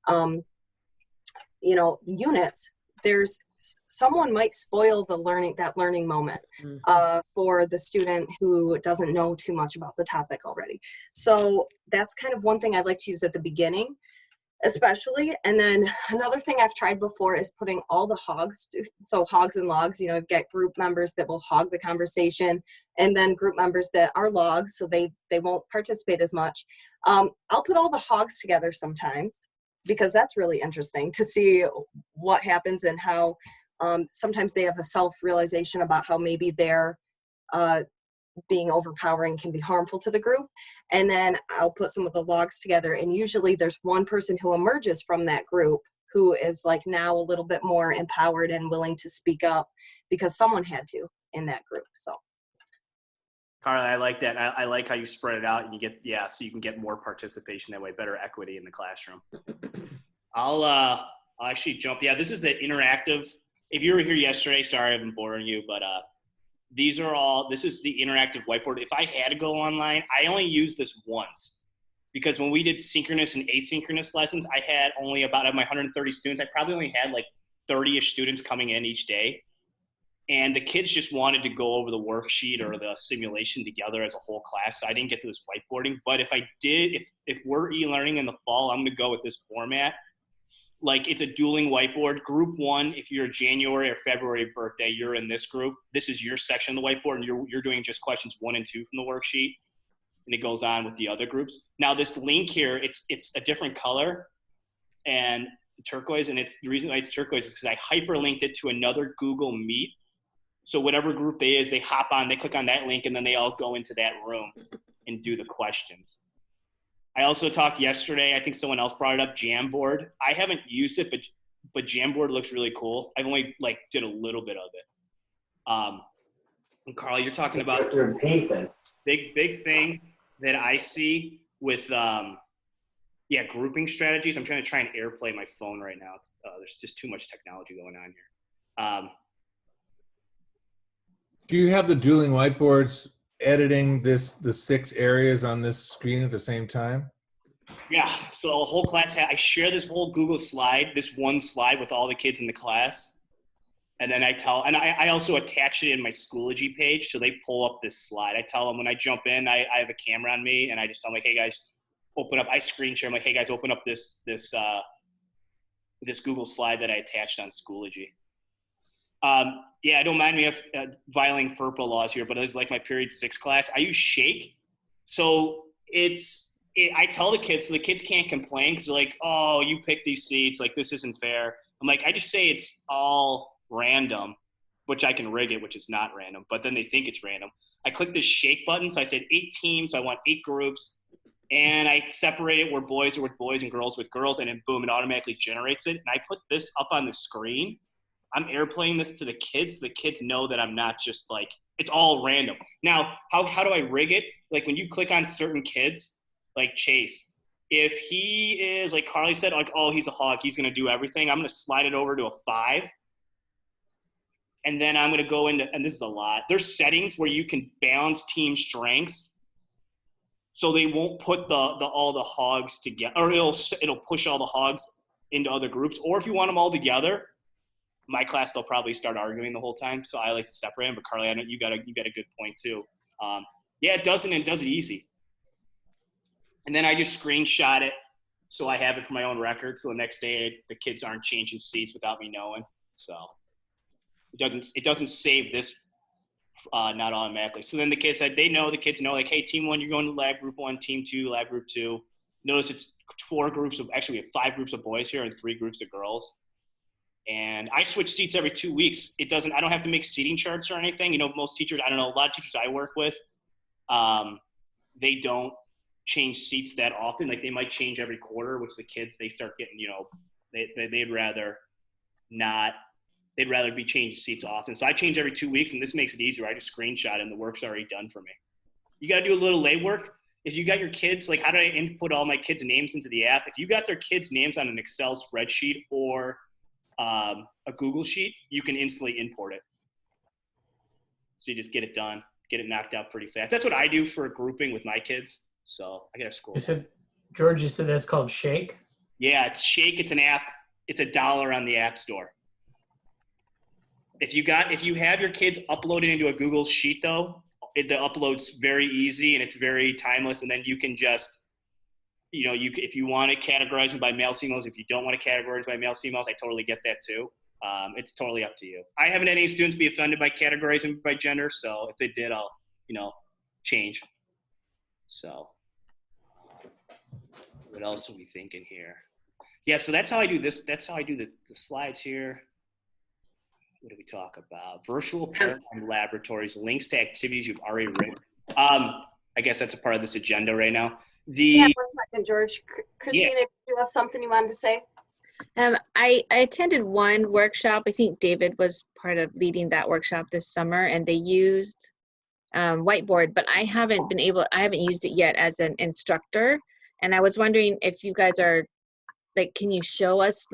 you know, units, there's someone might spoil the learning moment for the student who doesn't know too much about the topic already. So that's kind of one thing I'd like to use at the beginning, especially. And then another thing I've tried before is putting all the hogs, so hogs and logs, you know, get group members that will hog the conversation, and then group members that are logs, so they won't participate as much. I'll put all the hogs together sometimes, because that's really interesting to see what happens and how sometimes they have a self-realization about how maybe they're being overpowering can be harmful to the group. And then I'll put some of the logs together, and usually there's one person who emerges from that group who is like now a little bit more empowered and willing to speak up because someone had to in that group. So Karle, I like that. I like how you spread it out and you get, so you can get more participation that way, better equity in the classroom. I'll actually jump. Yeah, this is the interactive. If you were here yesterday, sorry I've been boring you, but this is the interactive whiteboard. If I had to go online, I only used this once, because when we did synchronous and asynchronous lessons, I had only about, of my 130 students, I probably only had like 30-ish students coming in each day. And the kids just wanted to go over the worksheet or the simulation together as a whole class. So I didn't get to this whiteboarding. But if I did, if we're e-learning in the fall, I'm going to go with this format. Like, it's a dueling whiteboard. Group one, if you're a January or February birthday, you're in this group. This is your section of the whiteboard, and you're doing just questions 1 and 2 from the worksheet. And it goes on with the other groups. Now, this link here, it's a different color and turquoise. And the reason why it's turquoise is because I hyperlinked it to another Google Meet. So whatever group they is, they hop on, they click on that link, and then they all go into that room and do the questions. I also talked yesterday, I think someone else brought it up, Jamboard. I haven't used it, but Jamboard looks really cool. I've only did a little bit of it. And Karle, you're talking about big thing that I see with grouping strategies. I'm trying and airplay my phone right now. There's just too much technology going on here. Do you have the dueling whiteboards editing the 6 areas on this screen at the same time? Yeah, so a whole class, I share this whole Google slide, this one slide with all the kids in the class. And then I also attach it in my Schoology page, so they pull up this slide. I tell them when I jump in, I have a camera on me, and I just tell them, like, hey guys, open up, I screen share, I'm like, hey guys, open up this Google slide that I attached on Schoology. Yeah, don't mind me of violating FERPA laws here, but it's like my period 6 class. I use Shake. So I tell the kids, so the kids can't complain because they're like, oh, you picked these seats. Like, this isn't fair. I'm like, I just say it's all random, which I can rig it, which is not random, but then they think it's random. I click this Shake button. So I said 8 teams. I want 8 groups. And I separate it where boys are with boys and girls with girls. And then boom, it automatically generates it. And I put this up on the screen. I'm airplaying this to the kids. The kids know that I'm not just like, it's all random. Now, how do I rig it? Like, when you click on certain kids, like Chase, if he is, like Karle said, like, oh, he's a hog, he's going to do everything, I'm going to slide it over to a 5. And then I'm going to go into, and this is a lot, there's settings where you can balance team strengths. So they won't put all the hogs together, or it'll push all the hogs into other groups. Or if you want them all together, my class, they'll probably start arguing the whole time. So I like to separate them. But Karle, I know you got a good point too. Yeah, it does it easy. And then I just screenshot it so I have it for my own record. So the next day the kids aren't changing seats without me knowing. So it doesn't save this not automatically. So then the kids know, like, hey, team 1, you're going to lab group 1, team 2, lab group 2. Notice it's 4 groups of, actually we have 5 groups of boys here and 3 groups of girls. And I switch seats every 2 weeks. I don't have to make seating charts or anything. You know, most teachers, a lot of teachers I work with, they don't change seats that often. Like, they might change every quarter, which the kids, they start getting, they'd rather not, they'd rather be changing seats often. So I change every 2 weeks, and this makes it easier. I just screenshot and the work's already done for me. You got to do a little legwork. If you got your kids, like, how do I input all my kids' names into the app? If you got their kids' names on an Excel spreadsheet or a Google sheet, you can instantly import it. So you just get it done, get it knocked out pretty fast. That's what I do for grouping with my kids. So I got to scroll. George, you said that's called Shake? Yeah, it's Shake. It's an app. It's $1 on the App Store. If you have your kids uploaded into a Google Sheet though, the upload's very easy and it's very timeless. And then you can just, if you want to categorize them by males, females, if you don't want to categorize by males, females, I totally get that too. It's totally up to you. I haven't had any students be offended by categorizing by gender, so if they did, I'll, change. So, what else are we thinking here? Yeah, so that's how I do this. That's how I do the slides here. What do we talk about? Virtual paradigm laboratories, links to activities you've already written. I guess that's a part of this agenda right now. Yeah, 1 second, George. Christina, do you have something you wanted to say? I attended one workshop. I think David was part of leading that workshop this summer, and they used whiteboard, but I haven't used it yet as an instructor. And I was wondering if you guys are can you show us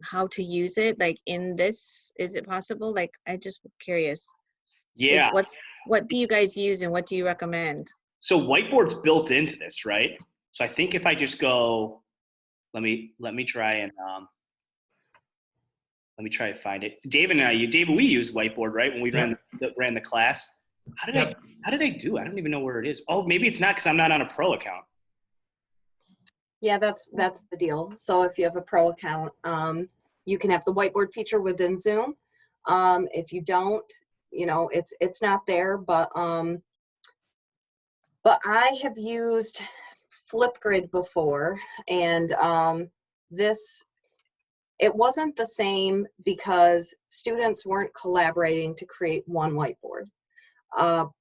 how to use it in this? Is it possible? I just curious. Yeah. What do you guys use and what do you recommend? So whiteboard's built into this, right? So I think if I just go, let me try and let me try to find it. David, we use whiteboard, right? When we ran the class. How did I do? I don't even know where it is. Oh, maybe it's not because I'm not on a pro account. Yeah, that's the deal. So if you have a pro account, you can have the whiteboard feature within Zoom. If you don't, it's not there. But I have used Flipgrid before, and it wasn't the same because students weren't collaborating to create one whiteboard.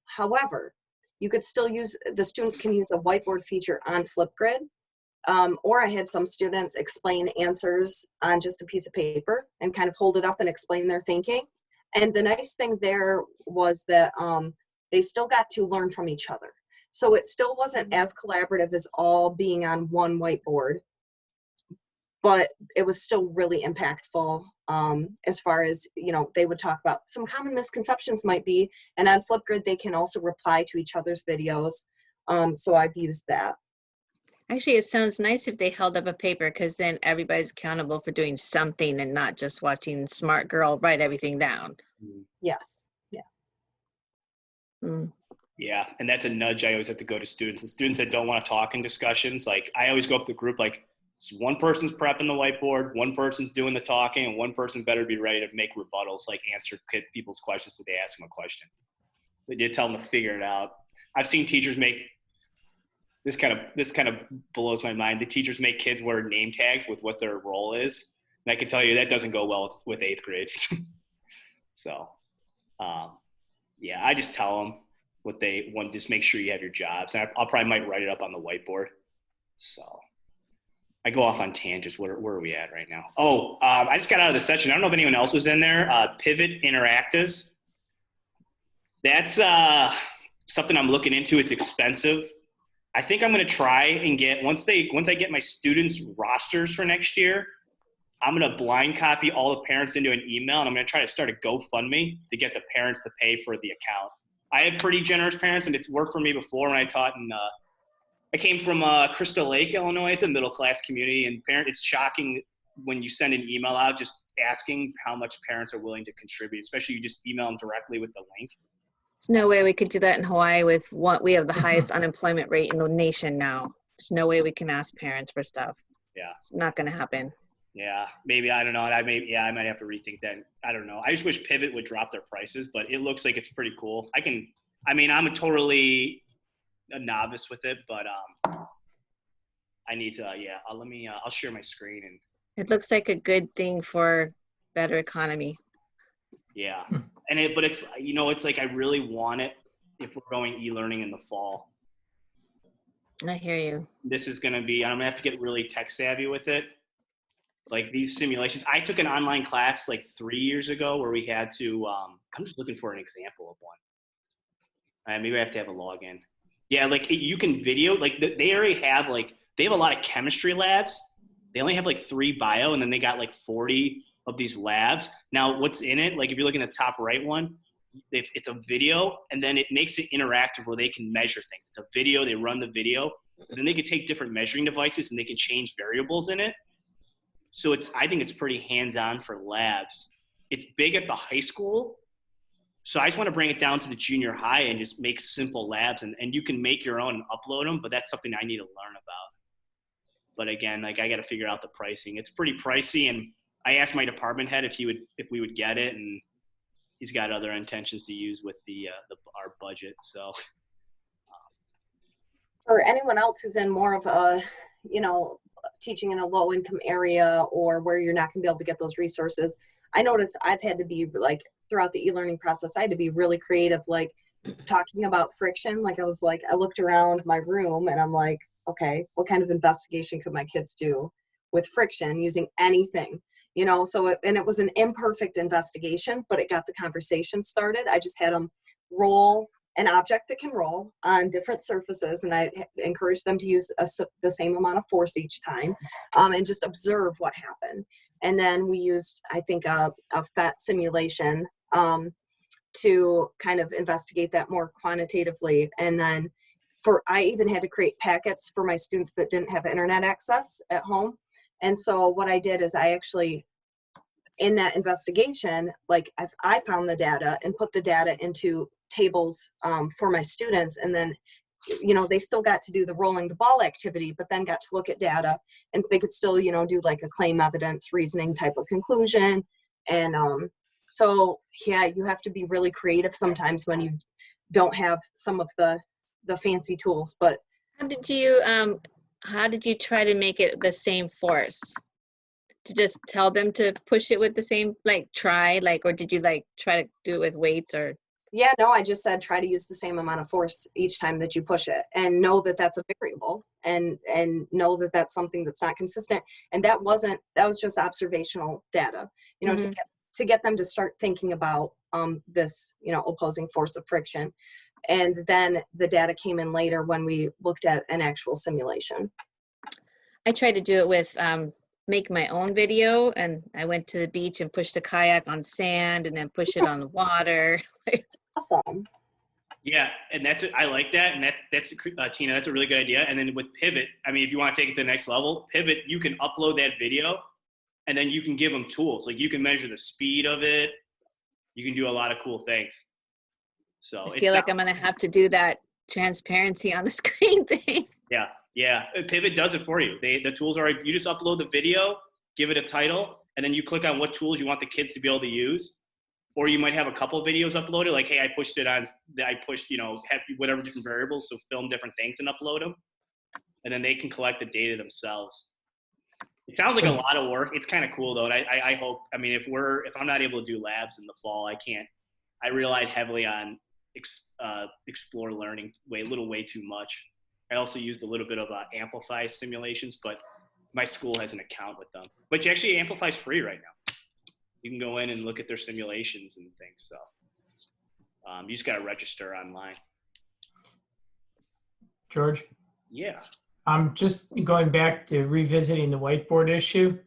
However, you could still the students can use a whiteboard feature on Flipgrid. Or I had some students explain answers on just a piece of paper and kind of hold it up and explain their thinking. And the nice thing there was that they still got to learn from each other. So it still wasn't as collaborative as all being on one whiteboard, but it was still really impactful as far as, they would talk about some common misconceptions might be, and on Flipgrid, they can also reply to each other's videos. So I've used that. Actually, it sounds nice if they held up a paper because then everybody's accountable for doing something and not just watching Smart Girl write everything down. Yes. Yeah. Mm. Yeah, and that's a nudge I always have to go to students. The students that don't want to talk in discussions, I always go up to the group so one person's prepping the whiteboard, one person's doing the talking, and one person better be ready to make rebuttals, answer people's questions if they ask them a question. They did tell them to figure it out. I've seen teachers make this kind of blows my mind. The teachers make kids wear name tags with what their role is. And I can tell you that doesn't go well with 8th grade. So, yeah, I just tell them what they want. Just make sure you have your jobs. And I'll probably might write it up on the whiteboard. So I go off on tangents. Where are we at right now? Oh, I just got out of the session. I don't know if anyone else was in there. Pivot Interactives. That's something I'm looking into. It's expensive. I think I'm going to try and once I get my students' rosters for next year, I'm going to blind copy all the parents into an email, and I'm going to try to start a GoFundMe to get the parents to pay for the account. I have pretty generous parents, and it's worked for me before when I taught I came from Crystal Lake, Illinois. It's a middle-class community, and it's shocking when you send an email out just asking how much parents are willing to contribute, especially you just email them directly with the link. There's no way we could do that in Hawaii with we have the highest unemployment rate in the nation now. There's no way we can ask parents for stuff. Yeah. It's not going to happen. Yeah, maybe, I don't know. I might have to rethink that. I don't know. I just wish Pivot would drop their prices, but it looks like it's pretty cool. I'm totally a novice with it, but I need to, I'll share my screen. And it looks like a good thing for better economy. Yeah. But it's, it's I really want it if we're going e-learning in the fall. I hear you. This is going to be, I'm going to have to get really tech savvy with it. These simulations. I took an online class 3 years ago where we had to, I'm just looking for an example of one. Maybe I have to have a login. Yeah. You can video, they already have, they have a lot of chemistry labs. They only have 3 bio, and then they got 40 of these labs. Now what's in it, if you look in the top right one, it's a video, and then it makes it interactive where they can measure things. It's a video, they run the video, and then they can take different measuring devices and they can change variables in it. So I think it's pretty hands-on for labs. It's big at the high school. So I just want to bring it down to the junior high and just make simple labs, and you can make your own and upload them, but that's something I need to learn about. But again, like I got to figure out the pricing. It's pretty pricey, and I asked my department head if we would get it, and he's got other intentions to use with our budget. So for anyone else who's in more of a, teaching in a low income area or where you're not going to be able to get those resources, I noticed I've had to be like throughout the e-learning process, I had to be really creative, like talking about friction. Like I looked around my room and I'm like, okay, what kind of investigation could my kids do with friction using anything, so it was an imperfect investigation, but it got the conversation started. I just had them roll an object that can roll on different surfaces, and I encourage them to use the same amount of force each time, and just observe what happened. And then we used, I think, a fat simulation to kind of investigate that more quantitatively. And then I even had to create packets for my students that didn't have internet access at home. And so what I did is I actually, in that investigation, like I found the data and put the data into tables for my students. And then, they still got to do the rolling the ball activity, but then got to look at data, and they could still, do like a claim evidence reasoning type of conclusion. And so, yeah, you have to be really creative sometimes when you don't have some of the fancy tools. But how did you try to make it the same force? To just tell them to push it with the same, or did you try to do it with weights or? Yeah, no, I just said try to use the same amount of force each time that you push it, and know that that's a variable, and know that that's something that's not consistent. And that was just observational data, to get them to start thinking about this, opposing force of friction. And then the data came in later when we looked at an actual simulation. I tried to do it with make my own video, and I went to the beach and pushed a kayak on sand and then push it on the water. It's awesome. Yeah, and I like that, and that's Tina, that's a really good idea. And then with Pivot, I mean, if you want to take it to the next level, Pivot, you can upload that video, and then you can give them tools. Like you can measure the speed of it. You can do a lot of cool things. So I feel like I'm gonna have to do that transparency on the screen thing. Yeah. Pivot does it for you. The tools are, you just upload the video, give it a title, and then you click on what tools you want the kids to be able to use. Or you might have a couple of videos uploaded, like, hey, I pushed, whatever different variables, so film different things and upload them. And then they can collect the data themselves. It sounds like a lot of work. It's kind of cool though. And I hope, I mean, if I'm not able to do labs in the fall, I relied heavily on Explore Learning way too much. I also used a little bit of Amplify simulations, but my school has an account with them. But actually, Amplify's free right now. You can go in and look at their simulations and things. So you just got to register online. George? Yeah. Just going back to revisiting the whiteboard issue.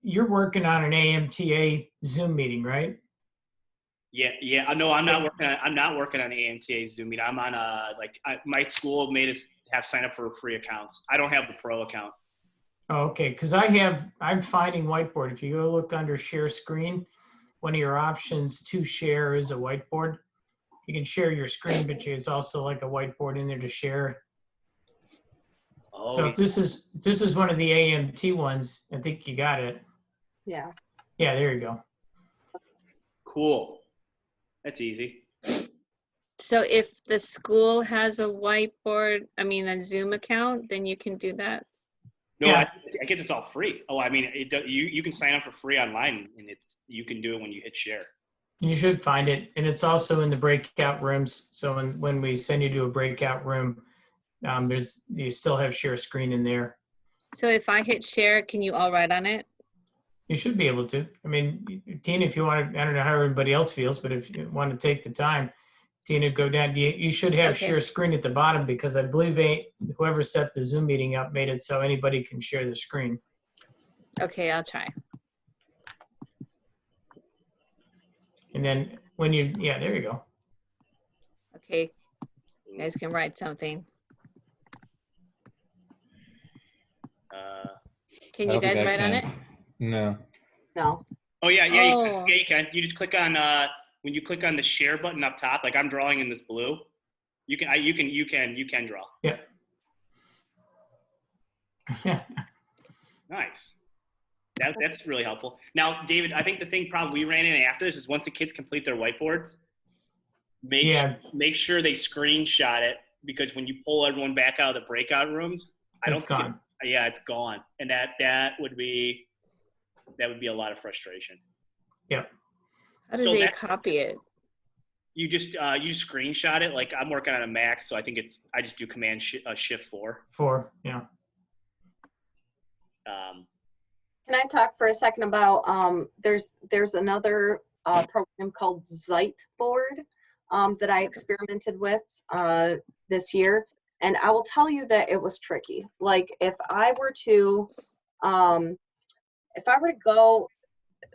You're working on an AMTA Zoom meeting, right? Yeah. No, I'm not working on AMTA Zoom meeting. I'm on my school made us have sign up for free accounts. I don't have the pro account. Oh, okay, because I'm finding whiteboard. If you go look under share screen, one of your options to share is a whiteboard. You can share your screen, but there's also like a whiteboard in there to share. Oh, So if this is one of the AMT ones, I think you got it. Yeah. Yeah, there you go. Cool. That's easy. So if the school has a whiteboard, a Zoom account, then you can do that? No, Yeah. I guess it's all free. Oh, I mean, you can sign up for free online, and you can do it when you hit share. You should find it, and it's also in the breakout rooms. So when we send you to a breakout room, you still have share screen in there. So if I hit share, can you all write on it? You should be able to. I mean, Tina, if you want to, I don't know how everybody else feels, but if you want to take the time, Tina, go down. You should have Okay. share screen at the bottom, because I believe whoever set the Zoom meeting up made it so anybody can share the screen. Okay, I'll try. And then yeah, there you go. Okay, you guys can write something. Can I you don't think guys I write on can. it? No. No. Oh yeah, Oh. you can. You just click on when you click on the share button up top. Like I'm drawing in this blue. You can draw. Yeah. Nice. That's really helpful. Now, David, I think the thing probably we ran in after this is once the kids complete their whiteboards, make sure they screenshot it, because when you pull everyone back out of the breakout rooms, It's gone. It's gone, and that would be a lot of frustration. Yep. How do So they copy it? You just screenshot it. Like I'm working on a Mac, so I think I just do Command Shift 4. 4, yeah. Can I talk for a second about there's another program called Ziteboard that I experimented with this year, and I will tell you that it was tricky. Like if I were to go,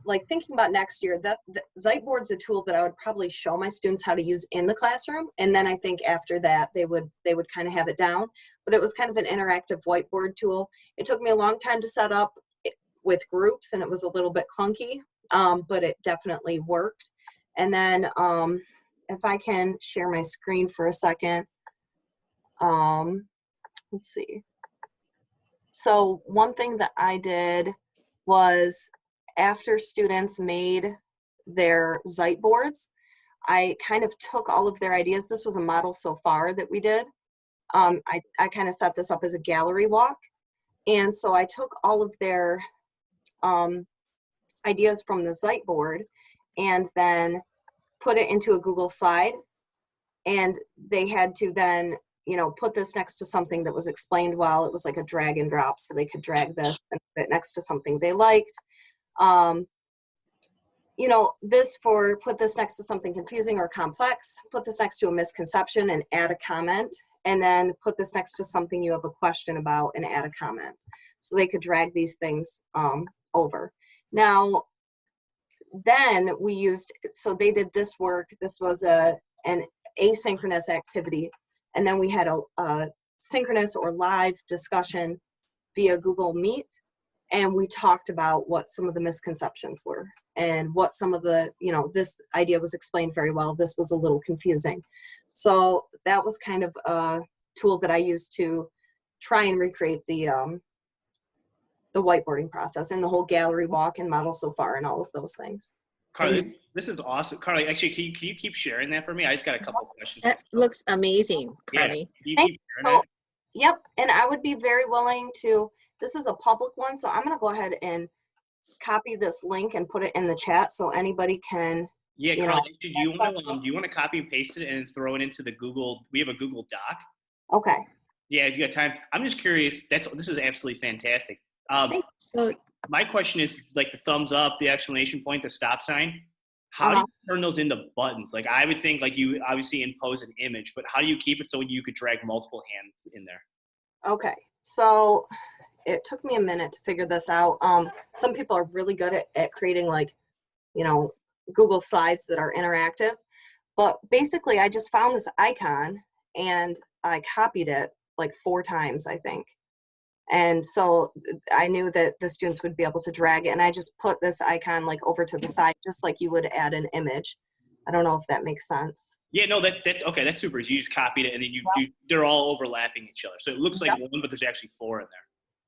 like thinking about next year, that Ziteboard's a tool that I would probably show my students how to use in the classroom, and then I think after that they would kind of have it down. But it was kind of an interactive whiteboard tool. It took me a long time to set up with groups, and it was a little bit clunky, but it definitely worked. And then if I can share my screen for a second, let's see. So one thing that I did was, after students made their Ziteboards, I kind of took all of their ideas. This was a model so far that we did. I kind of set this up as a gallery walk. And so I took all of their ideas from the Ziteboard and then put it into a Google slide. And they had to then, put this next to something that was explained well. It was like a drag and drop, so they could drag this and put it next to something they liked. Put this next to something confusing or complex, put this next to a misconception and add a comment, and then put this next to something you have a question about and add a comment. So they could drag these things over. Now, then so they did this work. This was an asynchronous activity. And then we had a synchronous or live discussion via Google Meet. And we talked about what some of the misconceptions were and what some of the, this idea was explained very well. This was a little confusing. So that was kind of a tool that I used to try and recreate the whiteboarding process and the whole gallery walk and model so far and all of those things. Karle, this is awesome. Karle, actually, can you keep sharing that for me? I just got a couple of questions. That looks amazing, Karle. Yeah, you keep sharing that? Yep, and I would be very willing to. This is a public one, so I'm going to go ahead and copy this link and put it in the chat so anybody can. Yeah, Karle, do you want to copy and paste it and throw it into the Google? We have a Google Doc. Okay. Yeah, if you got time. I'm just curious. This is absolutely fantastic. So my question is like the thumbs up, the exclamation point, the stop sign. How do you turn those into buttons? Like I would think like you obviously impose an image, but how do you keep it so you could drag multiple hands in there? Okay, so it took me a minute to figure this out. Some people are really good at creating Google Slides that are interactive, but basically I just found this icon and I copied it like 4 times, I think. And so I knew that the students would be able to drag it, and I just put this icon like over to the side, just like you would add an image. I don't know if that makes sense. Yeah, no, that's okay. That's super easy. You just copied it, and then they're all overlapping each other. So it looks like one, but there's actually 4 in there.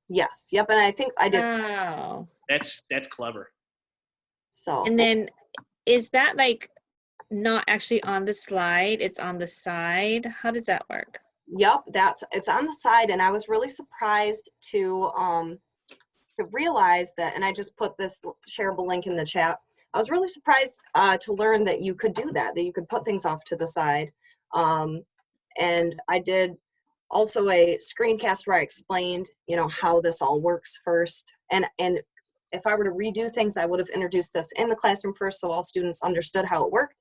Yes. Yep. And I think I did. wow. That's clever. So. And then is that like not actually on the slide? It's on the side. How does that work? Yep, it's on the side, and I was really surprised to realize that, and I just put this shareable link in the chat. I was really surprised to learn that you could do that you could put things off to the side. And I did also a screencast where I explained, how this all works first. And if I were to redo things, I would have introduced this in the classroom first so all students understood how it worked.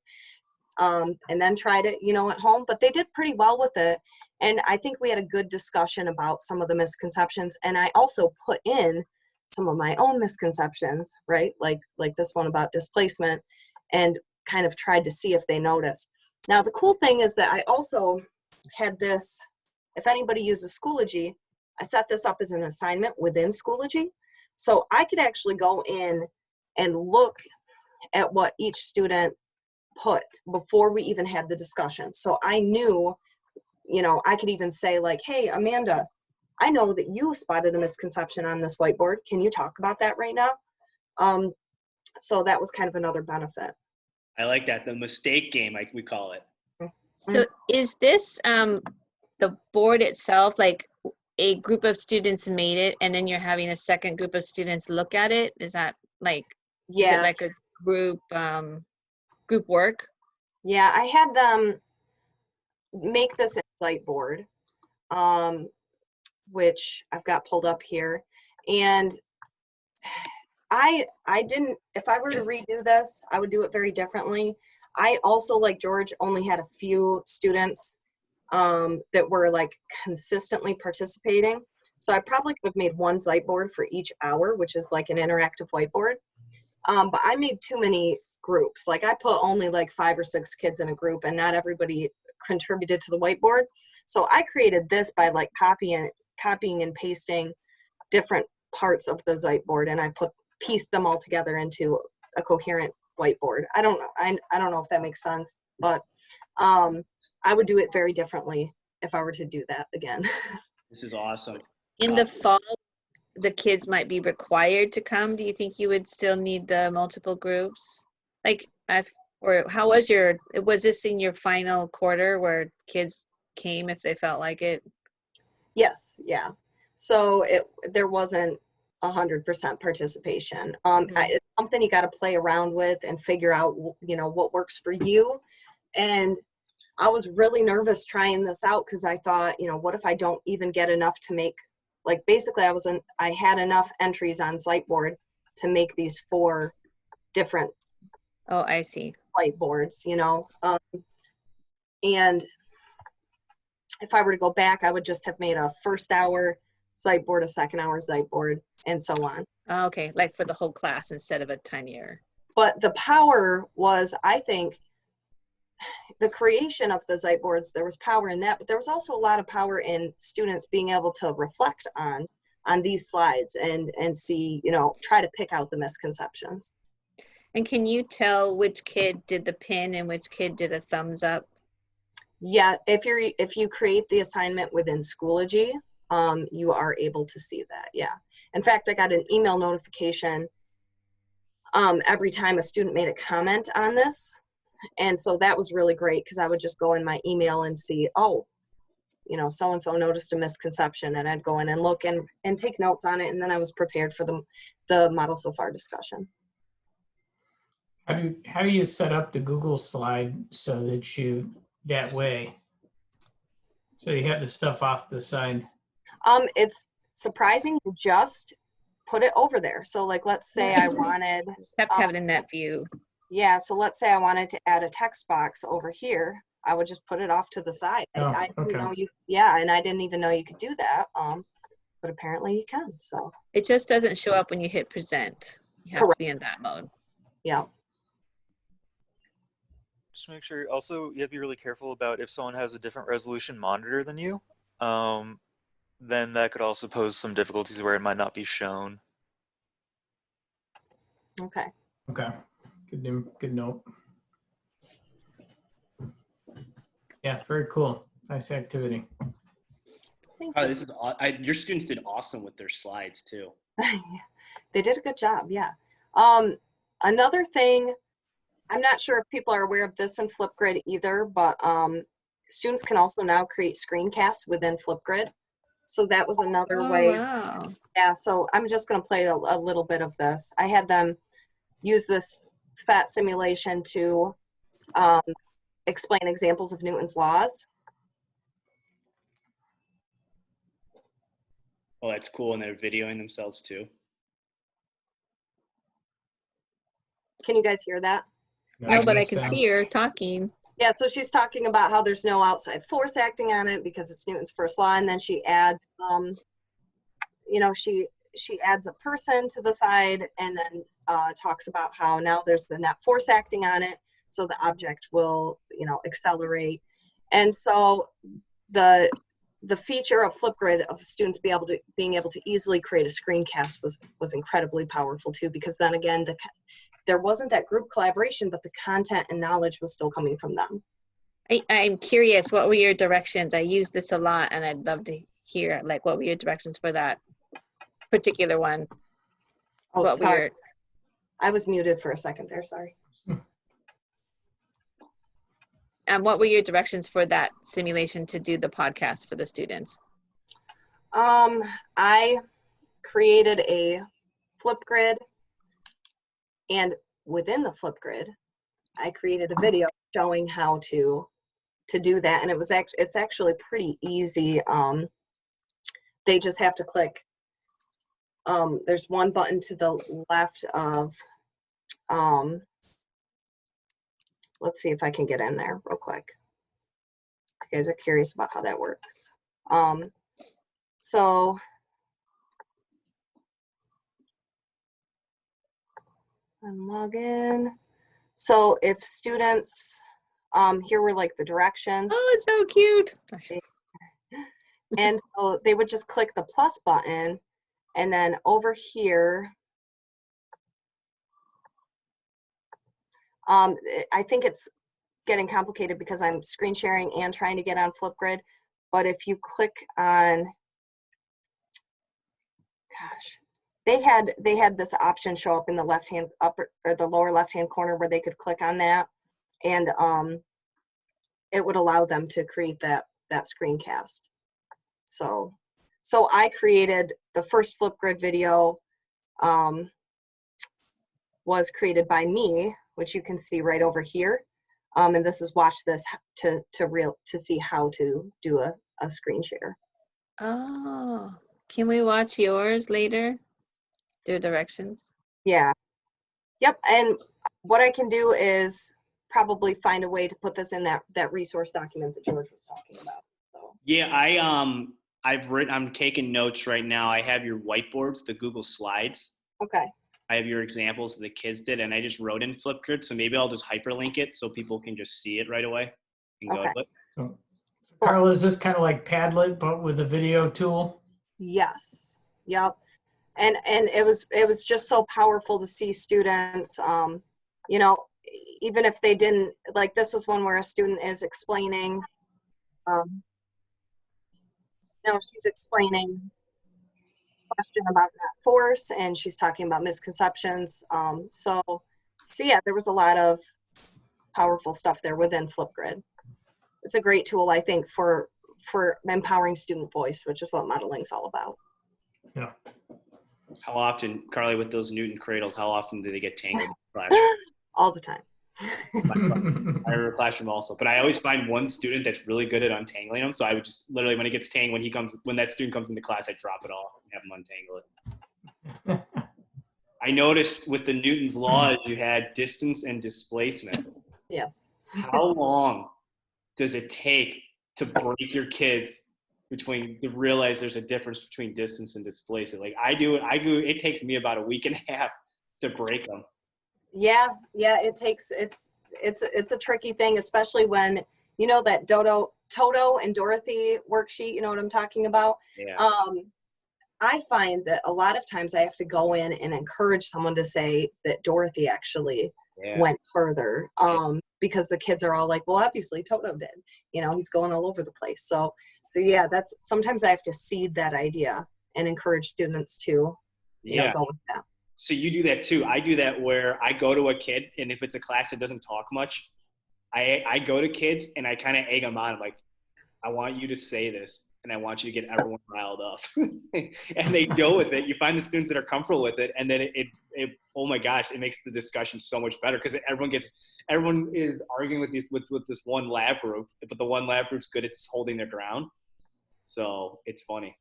And then tried it, at home, but they did pretty well with it. And I think we had a good discussion about some of the misconceptions. And I also put in some of my own misconceptions, right? Like this one about displacement, and kind of tried to see if they noticed. Now, the cool thing is that I also had this, if anybody uses Schoology, I set this up as an assignment within Schoology. So I could actually go in and look at what each student put before we even had the discussion. So I knew, you know, I could even say like, hey, Amanda, I know that you spotted a misconception on this whiteboard. Can you talk about that right now? So that was kind of another benefit. I like that. The mistake game, like we call it. So is this the board itself, like a group of students made it and then you're having a second group of students look at it? Is that like, is it Yeah. like a group work? Yeah, I had them make this insight board, which I've got pulled up here. And I didn't, if I were to redo this, I would do it very differently. I also, like George, only had a few students that were like consistently participating. So I probably could have made one whiteboard for each hour, which is like an interactive whiteboard. But I made too many groups. Like I put only like 5 or 6 kids in a group and not everybody contributed to the whiteboard. So I created this by like copying and pasting different parts of the whiteboard, and I pieced them all together into a coherent whiteboard. I don't know. I don't know if that makes sense, but I would do it very differently if I were to do that again. This is awesome. In the fall, the kids might be required to come. Do you think you would still need the multiple groups? Like, or how was this in your final quarter where kids came if they felt like it? Yes, yeah. So there wasn't 100% participation. It's something you got to play around with and figure out, you know, what works for you. And I was really nervous trying this out because I thought, you know, what if I don't even get enough to make, like basically I had enough entries on Whiteboard to make these 4 different Oh, I see. whiteboards, you know. And if I were to go back, I would just have made a first hour Whiteboard, a second hour Whiteboard, and so on. Oh, okay, like for the whole class instead of a tinier. But the power was, I think, the creation of the Whiteboards, there was power in that, but there was also a lot of power in students being able to reflect on these slides and see, you know, try to pick out the misconceptions. And can you tell which kid did the pin and which kid did a thumbs up? Yeah, if you create the assignment within Schoology, you are able to see that. Yeah. In fact, I got an email notification every time a student made a comment on this. And so that was really great because I would just go in my email and see, oh, you know, so-and-so noticed a misconception, and I'd go in and look and take notes on it. And then I was prepared for the model so far discussion. How do you set up the Google slide so that way? So you have the stuff off the side. It's surprising. You just put it over there. So like, let's say I wanted, You just have to have it in that view. yeah. So let's say I wanted to add a text box over here. I would just put it off to the side. I didn't know and I didn't even know you could do that. But apparently you can. So It just doesn't show up when you hit present. You have to be in that mode. yeah. Just make sure, also, you have to be really careful about if someone has a different resolution monitor than you, then that could also pose some difficulties where it might not be shown. Okay. Okay, good note. Yeah, very cool. Nice activity. Thank Oh, you. this is your students did awesome with their slides too. They did a good job. Yeah. Another thing, I'm not sure if people are aware of this in Flipgrid either, but students can also now create screencasts within Flipgrid. So that was another way. Wow. Yeah, so I'm just going to play a little bit of this. I had them use this FAT simulation to explain examples of Newton's laws. Oh, that's cool. And they're videoing themselves too. Can you guys hear that? No, but I can see her talking. Yeah, so she's talking about how there's no outside force acting on it because it's Newton's first law, and then she adds, you know, she adds a person to the side, and then talks about how now there's the net force acting on it, so the object will, you know, accelerate. And so the the feature of Flipgrid of the students being able to easily create a screencast was incredibly powerful too, because then again, there wasn't that group collaboration, but the content and knowledge was still coming from them. I'm curious, what were your directions? I use this a lot, and I'd love to hear, like, what were your directions for that particular one? Oh, What were sorry. your, I was muted for a second there, sorry. what were your directions for that simulation to do the podcast for the students? I created a Flipgrid, and within the Flipgrid, I created a video showing how to do that, and it's actually pretty easy. They just have to click. There's one button to the left of. Let's see if I can get in there real quick. You guys are curious about how that works. So and log in. So if students, here were like the directions. Oh, it's so cute. And so they would just click the plus button, and then over here, I think it's getting complicated because I'm screen sharing and trying to get on Flipgrid. But if you click on, gosh, they had this option show up in the left-hand upper or the lower left-hand corner where they could click on that, and it would allow them to create that screencast. So I created the first Flipgrid video, was created by me, which you can see right over here. And this is watch this to see how to do a screen share. Oh, can we watch yours later? Do directions? Yeah. Yep. And what I can do is probably find a way to put this in that resource document that George was talking about. So. Yeah, I'm taking notes right now. I have your whiteboards, the Google Slides. Okay. I have your examples that the kids did, and I just wrote in Flipgrid, so maybe I'll just hyperlink it so people can just see it right away and go to it. So, Karle, is this kind of like Padlet, but with a video tool? Yes. Yep. And it was just so powerful to see students, you know, even if they didn't, like this was one where a student is explaining, she's explaining a question about net force, and she's talking about misconceptions. So yeah, there was a lot of powerful stuff there within Flipgrid. It's a great tool, I think, for empowering student voice, which is what modeling is all about. Yeah. How often, Karle, with those Newton cradles, how often do they get tangled in the classroom? All the time. I remember classroom also, but I always find one student that's really good at untangling them. So I would just literally, when it gets tangled, when that student comes into class, I drop it off and have them untangle it. I noticed with the Newton's laws, you had distance and displacement. Yes. How long does it take to break your kids to realize there's a difference between distance and displacement? Like it takes me about a week and a half to break them. Yeah, it's a tricky thing, especially when, you know, that Toto and Dorothy worksheet, you know what I'm talking about? Yeah. I find that a lot of times I have to go in and encourage someone to say that Dorothy actually went further, because the kids are all like, well, obviously Toto did, you know, he's going all over the place. So yeah, sometimes I have to seed that idea and encourage students to, you know, go with that. So you do that too. I do that where I go to a kid, and if it's a class that doesn't talk much, I go to kids and I kind of egg them on. I'm like, I want you to say this, and I want you to get everyone riled up. And they go with it. You find the students that are comfortable with it, and then it oh my gosh, it makes the discussion so much better because everyone is arguing with this one lab group, but the one lab group's good at holding their ground. So it's funny.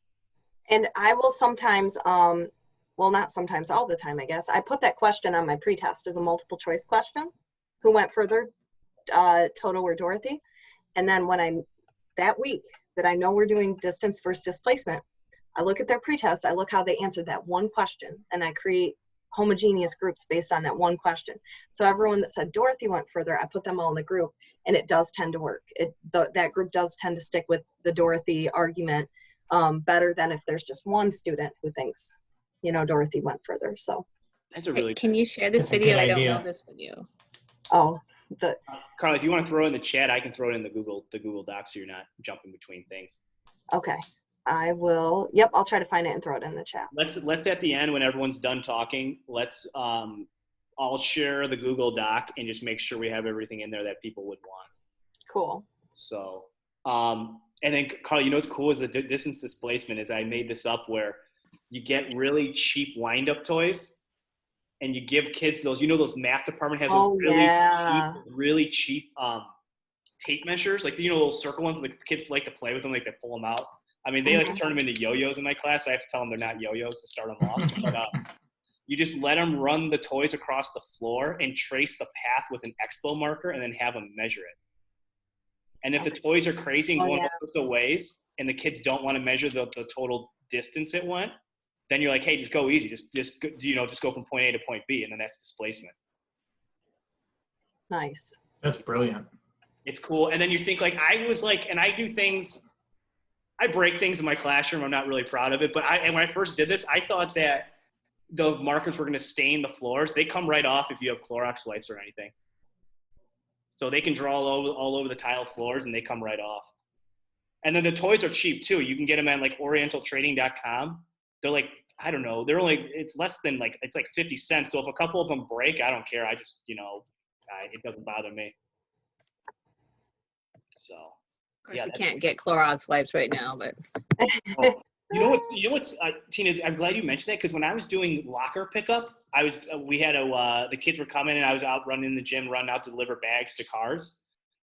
And I will sometimes, well, not sometimes, all the time, I guess. I put that question on my pretest as a multiple choice question. Who went further, Toto or Dorothy? And then that week that I know we're doing distance versus displacement, I look at their pretest, I look how they answered that one question, and I create homogeneous groups based on that one question. So everyone that said Dorothy went further, I put them all in a group, and it does tend to work. That group does tend to stick with the Dorothy argument better than if there's just one student who thinks, you know, Dorothy went further. So That's a really Can you share this That's a good video? I don't know idea. this video. oh, Karle, if you want to throw it in the chat, I can throw it in the Google Docs so you're not jumping between things. okay. I will. Yep, I'll try to find it and throw it in the chat. Let's at the end when everyone's done talking, let's I'll share the Google Doc and just make sure we have everything in there that people would want. Cool. So and then Karle, you know what's cool is the distance displacement is I made this up where you get really cheap wind-up toys and you give kids those, you know, those math department has those really cheap tape measures, like, you know, those circle ones, the kids like to play with them, like they pull them out. I mean, they like to turn them into yo-yos in my class. I have to tell them they're not yo-yos to start them off. But you just let them run the toys across the floor and trace the path with an expo marker and then have them measure it. And if the toys are crazy and going all sorts of ways and the kids don't want to measure the total distance it went, then you're like, hey, just go easy. Just go from point A to point B, and then that's displacement. Nice. That's brilliant. It's cool. And then you think like, I was like, and I do things, I break things in my classroom. I'm not really proud of it. But when I first did this, I thought that the markers were going to stain the floors. They come right off if you have Clorox wipes or anything. So they can draw all over the tile floors and they come right off. And then the toys are cheap too. You can get them at like orientaltrading.com. They're like, I don't know. They're like, it's less than like, it's like 50 cents. So if a couple of them break, I don't care. I just, it doesn't bother me. So. Of course, we can't get Clorox wipes right now, but. You know what's Tina, I'm glad you mentioned that because when I was doing locker pickup, the kids were coming and I was out running in the gym, running out to deliver bags to cars.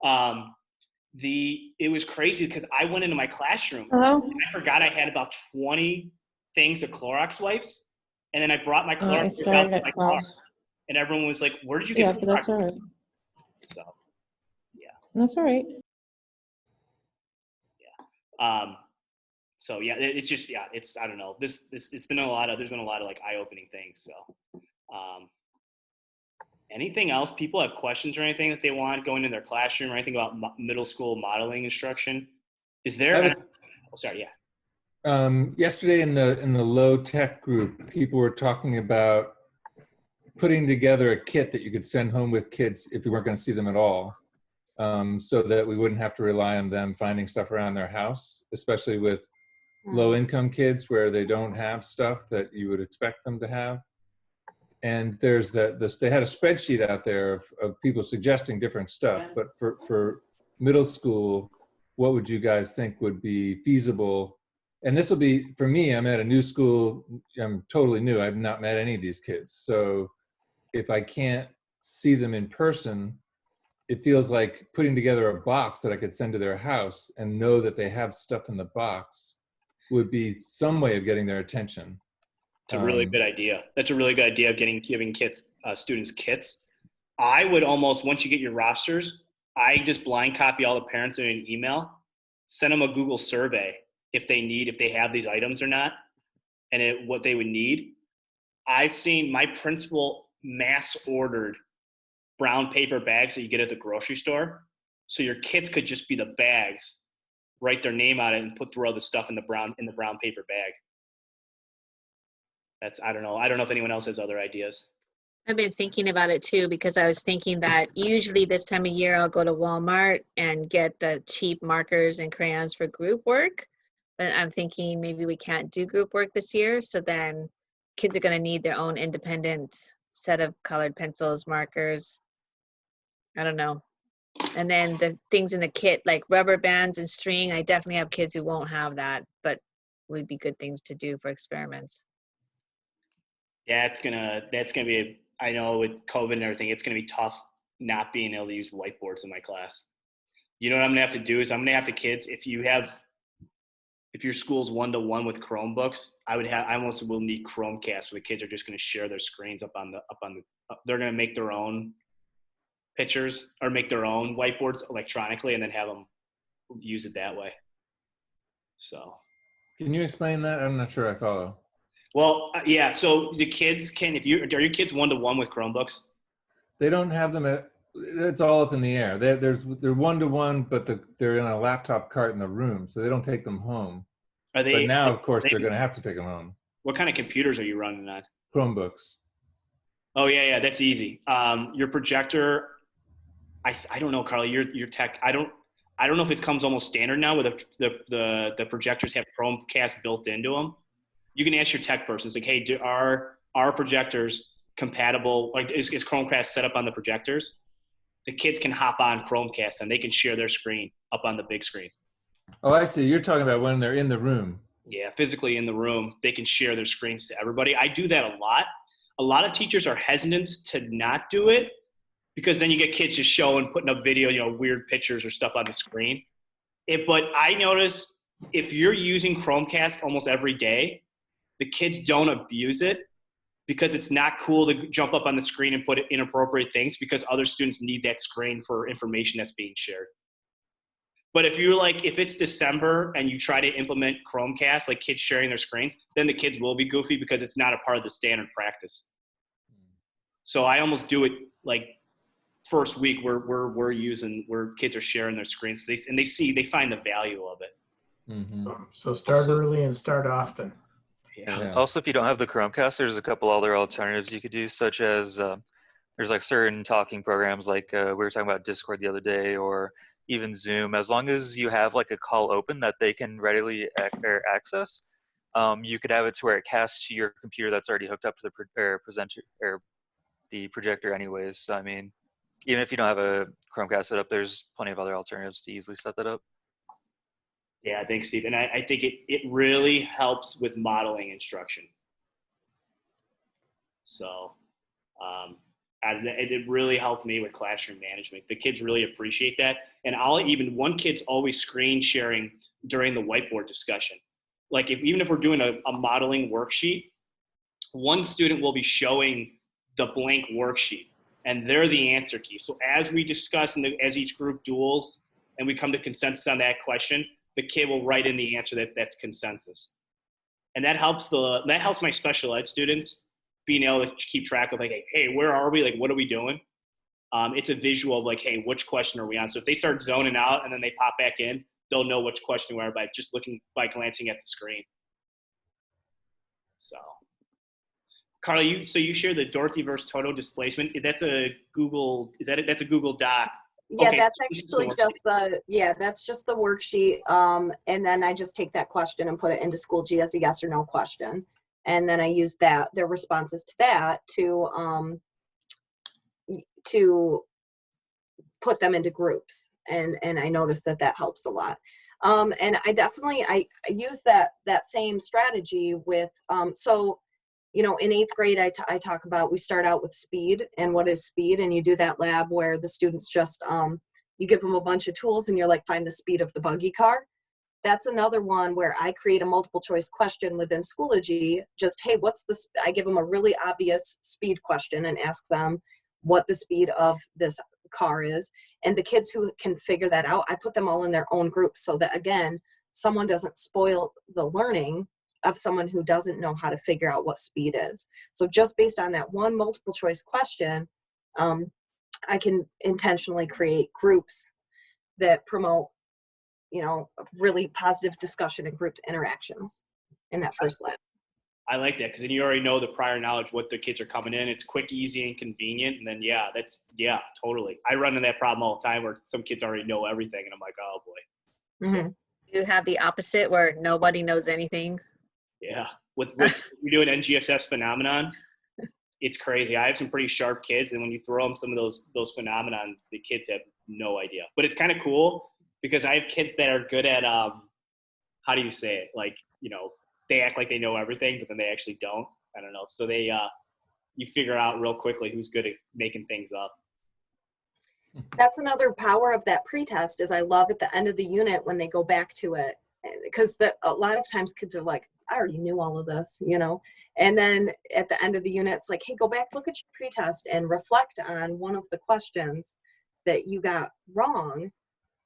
It was crazy because I went into my classroom and I forgot I had about 20 things of Clorox wipes. And then I brought my Clorox wipes out to my car. And everyone was like, where did you get Clorox? That's all right. So, yeah. That's all right. Yeah. So yeah, it's just, it's, I don't know, there's been a lot of like eye-opening things. So, anything else? People have questions or anything that they want going in their classroom or anything about middle school modeling instruction? Is there? Yesterday in the low tech group, people were talking about putting together a kit that you could send home with kids if you weren't going to see them at all, so that we wouldn't have to rely on them finding stuff around their house, especially with low-income kids where they don't have stuff that you would expect them to have. And there's they had a spreadsheet out there of people suggesting different stuff, but for middle school, what would you guys think would be feasible? And this will be, for me, I'm at a new school, I'm totally new, I've not met any of these kids. So if I can't see them in person, it feels like putting together a box that I could send to their house and know that they have stuff in the box would be some way of getting their attention. It's a really good idea. That's a really good idea of giving students kits. I would almost, once you get your rosters, I just blind copy all the parents in an email, send them a Google survey if they have these items or not, and what they would need. I've seen my principal mass ordered brown paper bags that you get at the grocery store. So your kits could just be the bags, write their name on it and throw the stuff in the brown paper bag. I don't know if anyone else has other ideas. I've been thinking about it too, because I was thinking that usually this time of year I'll go to Walmart and get the cheap markers and crayons for group work. But I'm thinking maybe we can't do group work this year. So then kids are going to need their own independent set of colored pencils, markers. I don't know. And then the things in the kit, like rubber bands and string, I definitely have kids who won't have that, but would be good things to do for experiments. Yeah, that's gonna be I know with COVID and everything, it's gonna be tough not being able to use whiteboards in my class. You know what I'm gonna have to do is I'm gonna have the kids, if your school's 1-to-1 with Chromebooks, I almost will need Chromecast where the kids are just gonna share their screens they're gonna make their own pictures or make their own whiteboards electronically and then have them use it that way. So. Can you explain that? I'm not sure I follow. Well, yeah. So the kids can, are your kids 1-to-1 with Chromebooks? They don't have them at, it's all up in the air. They're 1-to-1, but they're in a laptop cart in the room, so they don't take them home. Are they? But now, of course, they're going to have to take them home. What kind of computers are you running on? Chromebooks. Oh yeah, that's easy. Your projector, I don't know, Karle. Your tech. I don't know if it comes almost standard now, where the projectors have Chromecast built into them. You can ask your tech person. It's like, hey, are our projectors compatible? Like, is Chromecast set up on the projectors? The kids can hop on Chromecast and they can share their screen up on the big screen. Oh, I see. You're talking about when they're in the room. Yeah, physically in the room, they can share their screens to everybody. I do that a lot. A lot of teachers are hesitant to not do it because then you get kids just showing, putting up video, weird pictures or stuff on the screen. But I notice if you're using Chromecast almost every day, the kids don't abuse it because it's not cool to jump up on the screen and put inappropriate things because other students need that screen for information that's being shared. But if it's December and you try to implement Chromecast, like kids sharing their screens, then the kids will be goofy because it's not a part of the standard practice. So I almost do it like first week where kids are sharing their screens and they find the value of it. Mm-hmm. So start early and start often. Yeah. Also, if you don't have the Chromecast, there's a couple other alternatives you could do, such as there's like certain talking programs like we were talking about Discord the other day, or even Zoom. As long as you have like a call open that they can readily access, you could have it to where it casts to your computer that's already hooked up to the presenter or the projector anyways. So, I mean, even if you don't have a Chromecast set up, there's plenty of other alternatives to easily set that up. Yeah, thanks, Steve. And I think it really helps with modeling instruction. So it really helped me with classroom management. The kids really appreciate that. And one kid's always screen sharing during the whiteboard discussion. Like even if we're doing a modeling worksheet, one student will be showing the blank worksheet and they're the answer key. So as we discuss and as each group duels and we come to consensus on that question, the kid will write in the answer that's consensus. And that helps my special ed students being able to keep track of like, hey, where are we? Like, what are we doing? It's a visual of like, hey, which question are we on? So if they start zoning out and then they pop back in, they'll know which question we are by just glancing at the screen. So, Karle, you share the Dorothy versus Toto displacement. That's a Google. That's a Google Doc. Yeah, Okay. that's actually that's just the worksheet. And then I just take that question and put it into Schoology as a yes or no question. And then I use their responses to that to put them into groups. And I noticed that helps a lot. And I use that same strategy with, in 8th grade, I talk about, we start out with speed and what is speed. And you do that lab where the students just, you give them a bunch of tools and you're like, find the speed of the buggy car. That's another one where I create a multiple choice question within Schoology. Just, hey, I give them a really obvious speed question and ask them what the speed of this car is. And the kids who can figure that out, I put them all in their own groups so that, again, someone doesn't spoil the learning of someone who doesn't know how to figure out what speed is. So just based on that one multiple choice question, I can intentionally create groups that promote, really positive discussion and group interactions in that first lab. I like that because then you already know the prior knowledge, what the kids are coming in. It's quick, easy, and convenient. And then, totally. I run into that problem all the time where some kids already know everything. And I'm like, oh, boy. Mm-hmm. You have the opposite where nobody knows anything. Yeah. With you're doing NGSS phenomenon, it's crazy. I have some pretty sharp kids. And when you throw them some of those phenomenon, the kids have no idea. But it's kind of cool because I have kids that are good at, how do you say it? Like, they act like they know everything, but then they actually don't. I don't know. So you figure out real quickly who's good at making things up. That's another power of that pretest is I love at the end of the unit when they go back to it, because a lot of times kids are like, I already knew all of this, and then at the end of the unit, it's like, hey, go back, look at your pretest and reflect on one of the questions that you got wrong.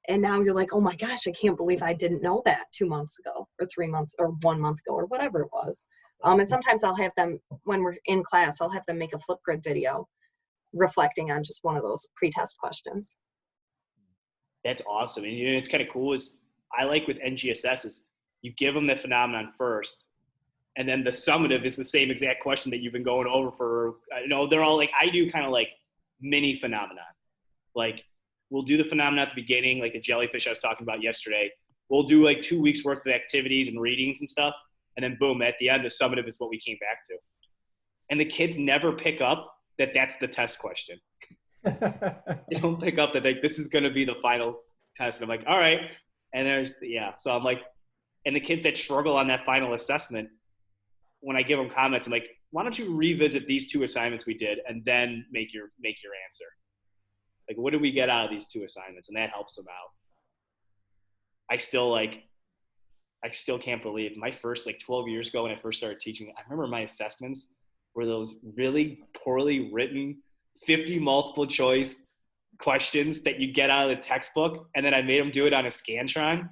And now you're like, oh my gosh, I can't believe I didn't know that 2 months ago or 3 months or 1 month ago or whatever it was. And sometimes I'll have them, when we're in class, I'll have them make a Flipgrid video reflecting on just one of those pre-test questions. That's awesome. And it's kind of cool is I like with NGSS is you give them the phenomenon first, and then the summative is the same exact question that you've been going over for, they're all like, I do kind of like mini phenomenon. Like we'll do the phenomenon at the beginning, like the jellyfish I was talking about yesterday. We'll do like 2 weeks worth of activities and readings and stuff. And then boom, at the end, the summative is what we came back to. And the kids never pick up that that's the test question. They don't pick up that like, this is going to be the final test. And I'm like, all right. And so I'm like, and the kids that struggle on that final assessment, when I give them comments, I'm like, why don't you revisit these 2 assignments we did and then make your answer? Like, what did we get out of these 2 assignments? And that helps them out. I still can't believe my first, 12 years ago when I first started teaching, I remember my assessments were those really poorly written 50 multiple choice questions that you get out of the textbook. And then I made them do it on a Scantron.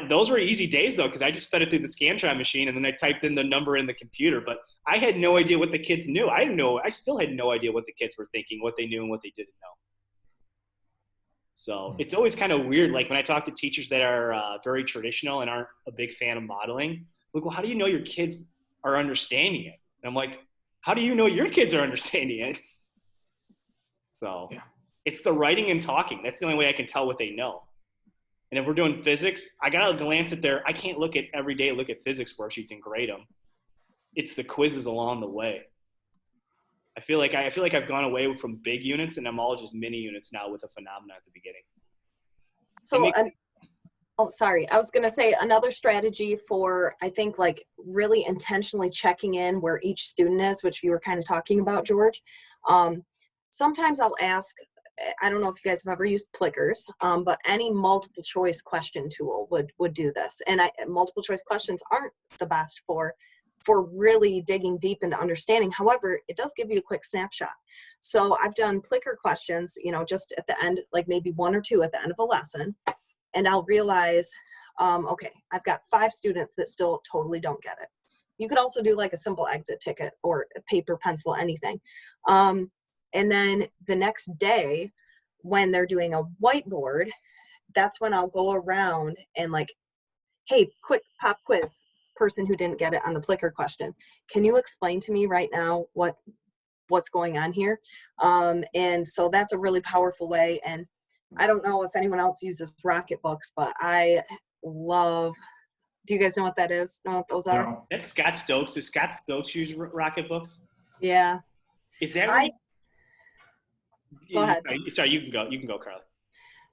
Those were easy days though, because I just fed it through the Scantron machine and then I typed in the number in the computer. But I had no idea what the kids knew. I still had no idea what the kids were thinking, what they knew and what they didn't know. So it's always kind of weird. Like when I talk to teachers that are very traditional and aren't a big fan of modeling, like, well, how do you know your kids are understanding it? And I'm like, how do you know your kids are understanding it? So It's the writing and talking. That's the only way I can tell what they know. And if we're doing physics, I got to glance at I can't look at physics worksheets and grade them. It's the quizzes along the way. I feel like I've gone away from big units and I'm all just mini units now with a phenomenon at the beginning. So, sorry. I was going to say another strategy for, I think, like really intentionally checking in where each student is, which you were kind of talking about, George. Sometimes I'll ask, I don't know if you guys have ever used Plickers, but any multiple choice question tool would do this. And multiple choice questions aren't the best for really digging deep into understanding. However, it does give you a quick snapshot. So I've done Plicker questions, just at the end, like maybe 1 or 2 at the end of a lesson. And I'll realize, okay, I've got 5 students that still totally don't get it. You could also do like a simple exit ticket or a paper, pencil, anything. And then the next day when they're doing a whiteboard, that's when I'll go around and like, hey, quick pop quiz, person who didn't get it on the Plicker question. Can you explain to me right now what's going on here? And so that's a really powerful way. And I don't know if anyone else uses Rocket Books, but I love, do you guys know what that is? Know what those are? No. That's Scott Stokes. Does Scott Stokes use Rocket Books? Yeah. Is that Go ahead. Sorry, you can go, Karle.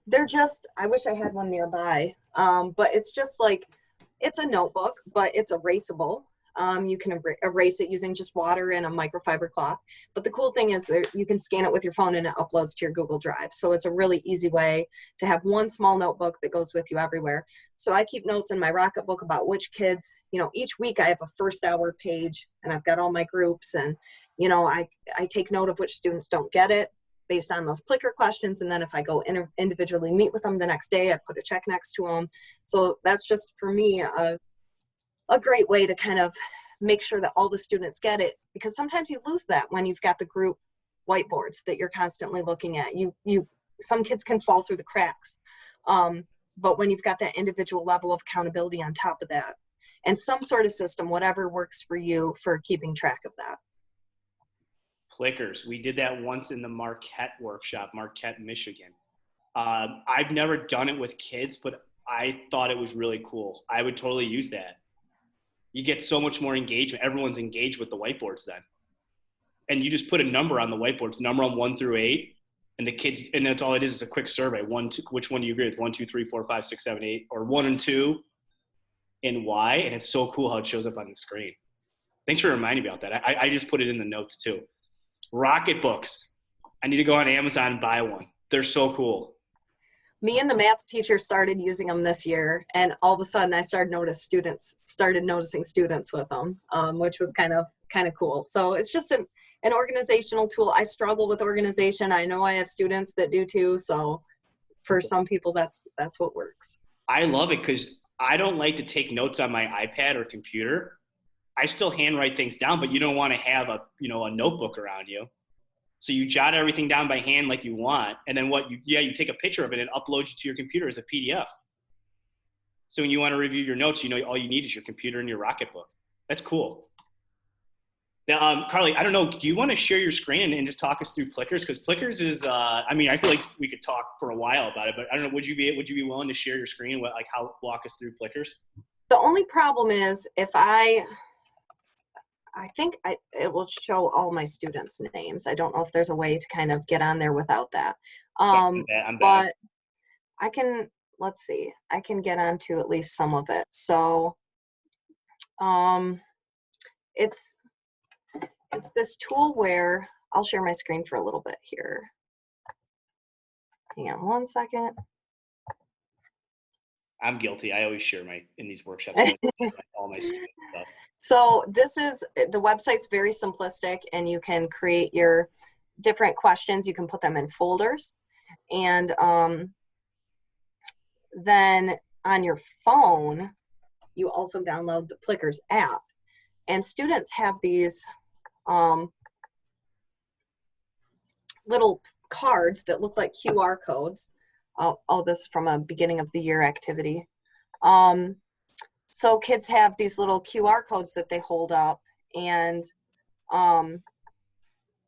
They're just, I wish I had one nearby, but it's just like, it's a notebook, but it's erasable. You can erase it using just water and a microfiber cloth. But the cool thing is that you can scan it with your phone and it uploads to your Google Drive. So it's a really easy way to have one small notebook that goes with you everywhere. So I keep notes in my Rocket Book about which kids, each week I have a first hour page and I've got all my groups and, I take note of which students don't get it based on those Plicker questions. And then if I go individually meet with them the next day, I put a check next to them. So that's just for me a great way to kind of make sure that all the students get it, because sometimes you lose that when you've got the group whiteboards that you're constantly looking at. Some kids can fall through the cracks, but when you've got that individual level of accountability on top of that, and some sort of system, whatever works for you for keeping track of that. Plickers. We did that once in the Marquette workshop, Marquette, Michigan. I've never done it with kids, but I thought it was really cool. I would totally use that. You get so much more engagement. Everyone's engaged with the whiteboards then. And you just put a number on the whiteboards, number on 1 through 8, and the kids, and that's all it is a quick survey. 1, 2, which one do you agree with? 1, 2, 3, 4, 5, 6, 7, 8, or 1 and 2, and why? And it's so cool how it shows up on the screen. Thanks for reminding me about that. I just put it in the notes too. Rocket Books. I need to go on Amazon and buy one. They're so cool. Me and the math teacher started using them this year, and all of a sudden I started noticing students with them, which was kind of cool. So it's just an organizational tool. I struggle with organization. I know I have students that do too. So for some people, that's what works. I love it because I don't like to take notes on my iPad or computer. I still handwrite things down, but you don't want to have a notebook around you. So you jot everything down by hand like you want, and then you take a picture of it and upload it to your computer as a PDF. So when you want to review your notes, all you need is your computer and your Rocketbook. That's cool. Now, Karle, I don't know, do you want to share your screen and just talk us through Plickers? Because Plickers is, I feel like we could talk for a while about it, but I don't know, would you be willing to share your screen and walk us through Plickers? The only problem is if I think it will show all my students' names. I don't know if there's a way to kind of get on there without that. I'm bad. But I can, let's see, I can get onto at least some of it. So it's this tool where I'll share my screen for a little bit here. Hang on one second. I'm guilty. I always share in these workshops, all my student stuff. So the website's very simplistic, and you can create your different questions. You can put them in folders. And then on your phone, you also download the Plickers app. And students have these little cards that look like QR codes. This is from a beginning of the year activity. So kids have these little QR codes that they hold up, and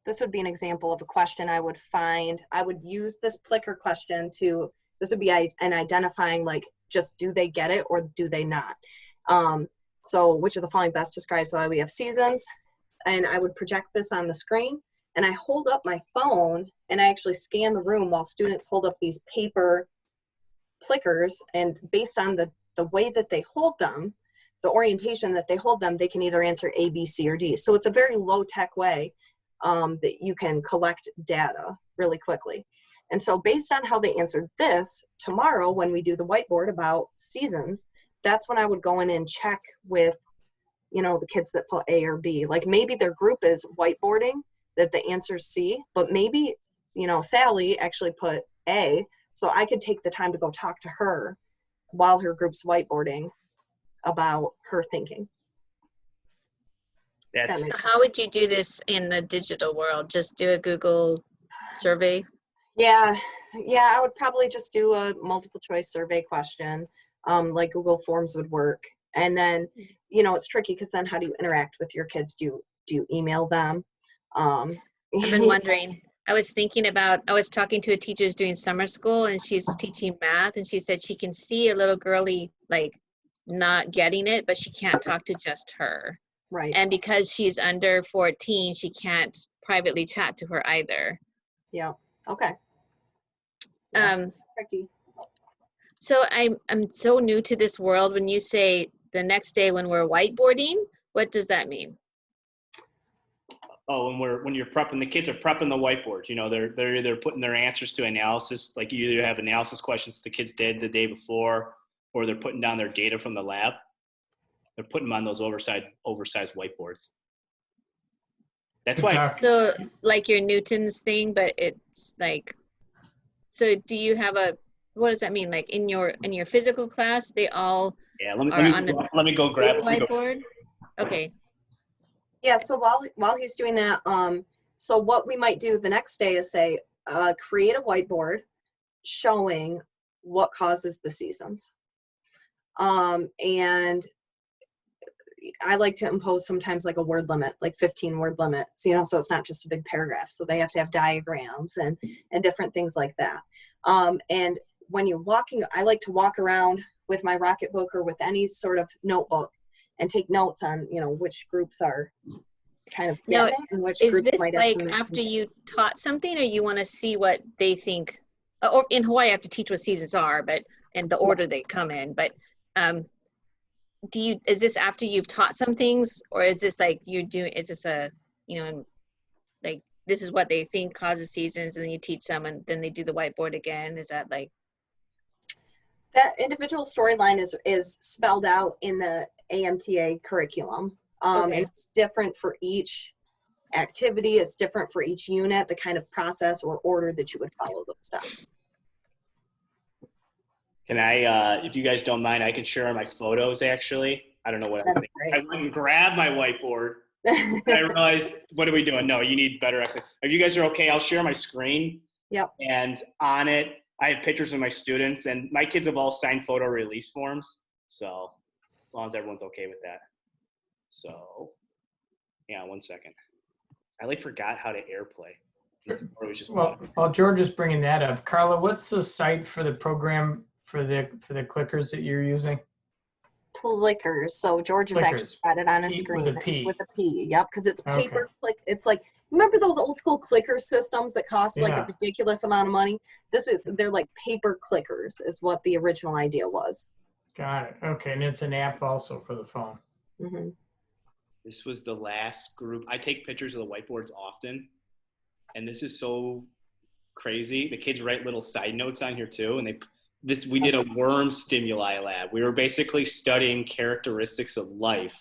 this would be an example of a question I would find. I would use this Plicker question this would be an identifying, like, just do they get it or do they not? So which of the following best describes why we have seasons? And I would project this on the screen, and I hold up my phone and I actually scan the room while students hold up these paper Plickers, and based on the way that they hold them, the orientation that they hold them, they can either answer A, B, C, or D. So it's a very low-tech way that you can collect data really quickly. And so based on how they answered this, tomorrow when we do the whiteboard about seasons, that's when I would go in and check with, the kids that put A or B. Like maybe their group is whiteboarding that the answer's C, but maybe, Sally actually put A, so I could take the time to go talk to her while her group's whiteboarding about her thinking. So how would you do this in the digital world? Just do a Google survey? Yeah, I would probably just do a multiple choice survey question, like Google Forms would work. And then, it's tricky because then how do you interact with your kids? Do you email them? I've been wondering. I was talking to a teacher who's doing summer school, and she's teaching math, and she said she can see a little girly, like, not getting it, but she can't talk to just her. Right. And because she's under 14, she can't privately chat to her either. Yeah. Okay. Tricky. So I'm so new to this world. When you say the next day when we're whiteboarding, what does that mean? Oh, when you're prepping, the kids are prepping the whiteboard. They're either putting their answers to analysis, like you either have analysis questions the kids did the day before, or they're putting down their data from the lab. They're putting them on those oversized whiteboards. That's why. So like your Newton's thing, but it's like, so do you have what does that mean? Like in your physical class, they all let me go grab it. Whiteboard? Okay. Yeah, so while he's doing that, so what we might do the next day is say, create a whiteboard showing what causes the seasons. And I like to impose sometimes like a word limit, like 15 word limits, so it's not just a big paragraph. So they have to have diagrams and different things like that. And when you're walking, I like to walk around with my Rocketbook or with any sort of notebook and take notes on, which groups are kind of getting it and which groups might have some. Is this like after you taught something, or you want to see what they think? Or in Hawaii, I have to teach what seasons are, and the order they come in. But is this after you've taught some things, or is this like is this like this is what they think causes seasons, and then you teach them and then they do the whiteboard again? Is that like? That individual storyline is spelled out in the AMTA curriculum. And it's different for each activity. It's different for each unit, the kind of process or order that you would follow those steps. Can I, if you guys don't mind, I can share my photos actually. I don't know what I That'd think. be I great. went and grabbed my whiteboard and I realized, what are we doing? No, you need better access. If you guys are okay, I'll share my screen. Yep. And on it, I have pictures of my students, and my kids have all signed photo release forms. So as long as everyone's okay with that. So yeah, 1 second. I forgot how to AirPlay. Or it was just Well, while George is bringing that up, Carla, what's the site for the program for the clickers that you're using? Clickers. So George has actually Clickers. got it on his P screen. with a It's P. with a P. Yep, because it's Okay. paper click. It's like, remember those old school clicker systems that cost like a Yeah. ridiculous amount of money? They're like paper clickers is what the original idea was. Got it. Okay, and it's an app also for the phone. Hmm. This was the last group. I take pictures of the whiteboards often, and this is so crazy. The kids write little side notes on here too, and we did a worm stimuli lab. We were basically studying characteristics of life.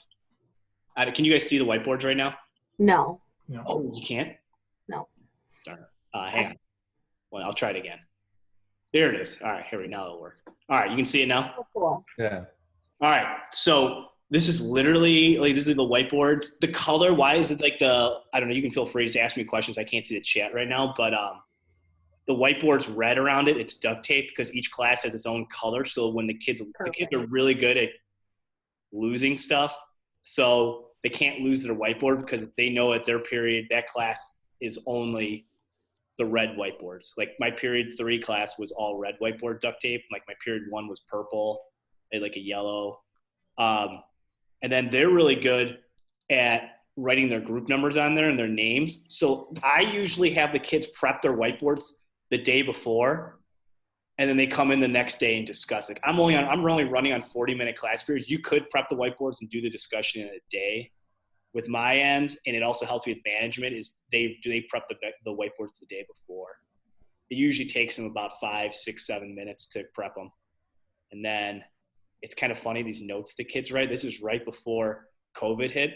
Can you guys see the whiteboards right now? No. No. Oh, you can't? No. Darn it. Hang on. Well, I'll try it again. There it is. All right, here we go. Now it'll work. All right, you can see it now? Oh, cool. Yeah. All right, so this is literally, these are the whiteboards. The color, why is it I don't know, you can feel free to ask me questions. I can't see the chat right now, but the whiteboard's red around it. It's duct taped because each class has its own color. So when the kids are really good at losing stuff. So they can't lose their whiteboard because they know at their period, that class is only the red whiteboards. Like my period 3 class was all red whiteboard duct tape. Like my period 1 was purple and like a yellow. And then they're really good at writing their group numbers on there and their names. So I usually have the kids prep their whiteboards the day before, and then they come in the next day and discuss it. I'm only running on 40-minute class periods. You could prep the whiteboards and do the discussion in a day. With my end, and it also helps me with management, is they prep the whiteboards the day before. It usually takes them about 5, 6, 7 minutes to prep them. And then it's kind of funny, these notes the kids write. This is right before COVID hit,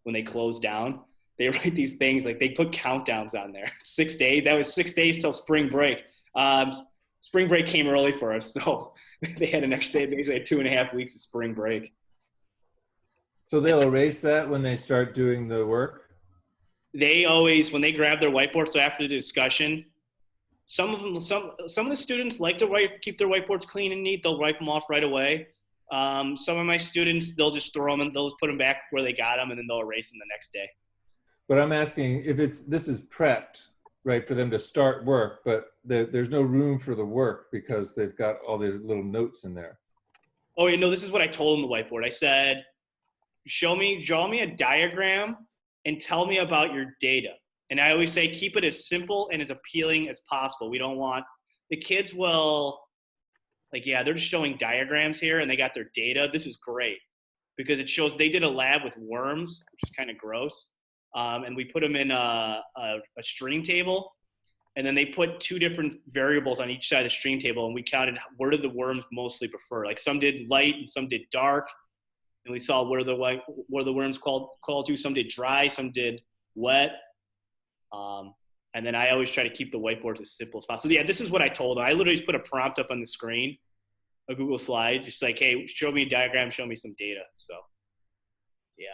when they closed down. They write these things, like they put countdowns on there. 6 days. That was 6 days till spring break. Spring break came early for us, so they had an extra day. Basically, had 2.5 weeks of spring break. So they'll erase that when they start doing the work? They always, when they grab their whiteboard, so after the discussion, some of the students like to keep their whiteboards clean and neat. They'll wipe them off right away. Some of my students, they'll just throw them and they'll just put them back where they got them, and then they'll erase them the next day. But I'm asking if this is prepped, right, for them to start work, but there's no room for the work because they've got all the little notes in there. Oh, this is what I told them the whiteboard. I said, draw me a diagram and tell me about your data. And I always say, keep it as simple and as appealing as possible. We don't want, the kids will, they're just showing diagrams here and they got their data. This is great because it shows they did a lab with worms, which is kind of gross. And we put them in a stream table. And then they put 2 different variables on each side of the stream table. And we counted where did the worms mostly prefer. Like some did light and some did dark. And we saw where the worms called to. Some did dry, some did wet. And then I always try to keep the whiteboards as simple as possible. So yeah, this is what I told them. I literally just put a prompt up on the screen, a Google slide, just like, hey, show me a diagram, show me some data. So yeah.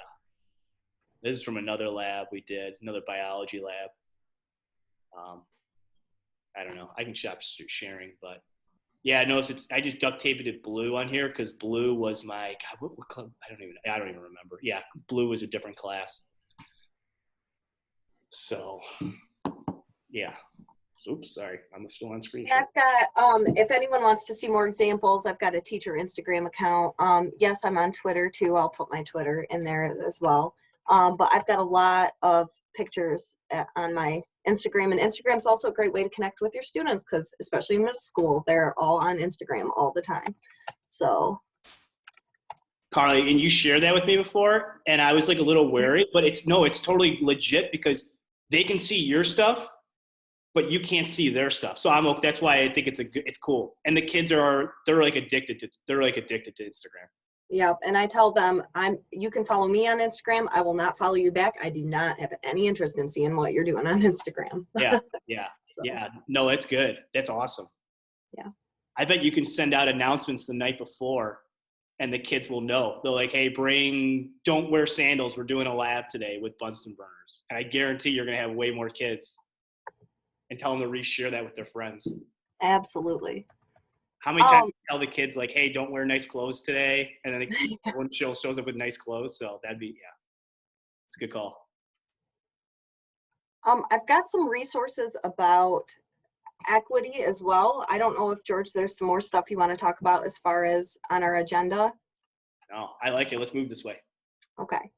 This is from another lab we did, another biology lab. I don't know. I can stop sharing, but yeah, notice I just duct taped it blue on here because blue was my, God, what club? I don't even remember. Yeah, blue was a different class. So yeah. Oops, sorry. I'm still on screen. I've got, if anyone wants to see more examples, I've got a teacher Instagram account. Yes, I'm on Twitter too. I'll put my Twitter in there as well. But I've got a lot of pictures on my Instagram, and Instagram is also a great way to connect with your students because especially in middle school, they're all on Instagram all the time. So Karle, and you shared that with me before, and I was like a little wary, but it's totally legit because they can see your stuff, but you can't see their stuff. So that's why I think it's cool. And the kids they're addicted to Instagram. Yep, and I tell them, you can follow me on Instagram. I will not follow you back. I do not have any interest in seeing what you're doing on Instagram. Yeah. So, Yeah. No, that's good. That's awesome. Yeah. I bet you can send out announcements the night before and the kids will know. They're like, hey, don't wear sandals. We're doing a lab today with Bunsen burners. And I guarantee you're going to have way more kids, and tell them to reshare that with their friends. Absolutely. How many times do you tell the kids like, hey, don't wear nice clothes today? And then everyone shows up with nice clothes. So that'd be, yeah, it's a good call. I've got some resources about equity as well. I don't know if, George, there's some more stuff you want to talk about as far as on our agenda. No, I like it. Let's move this way. Okay.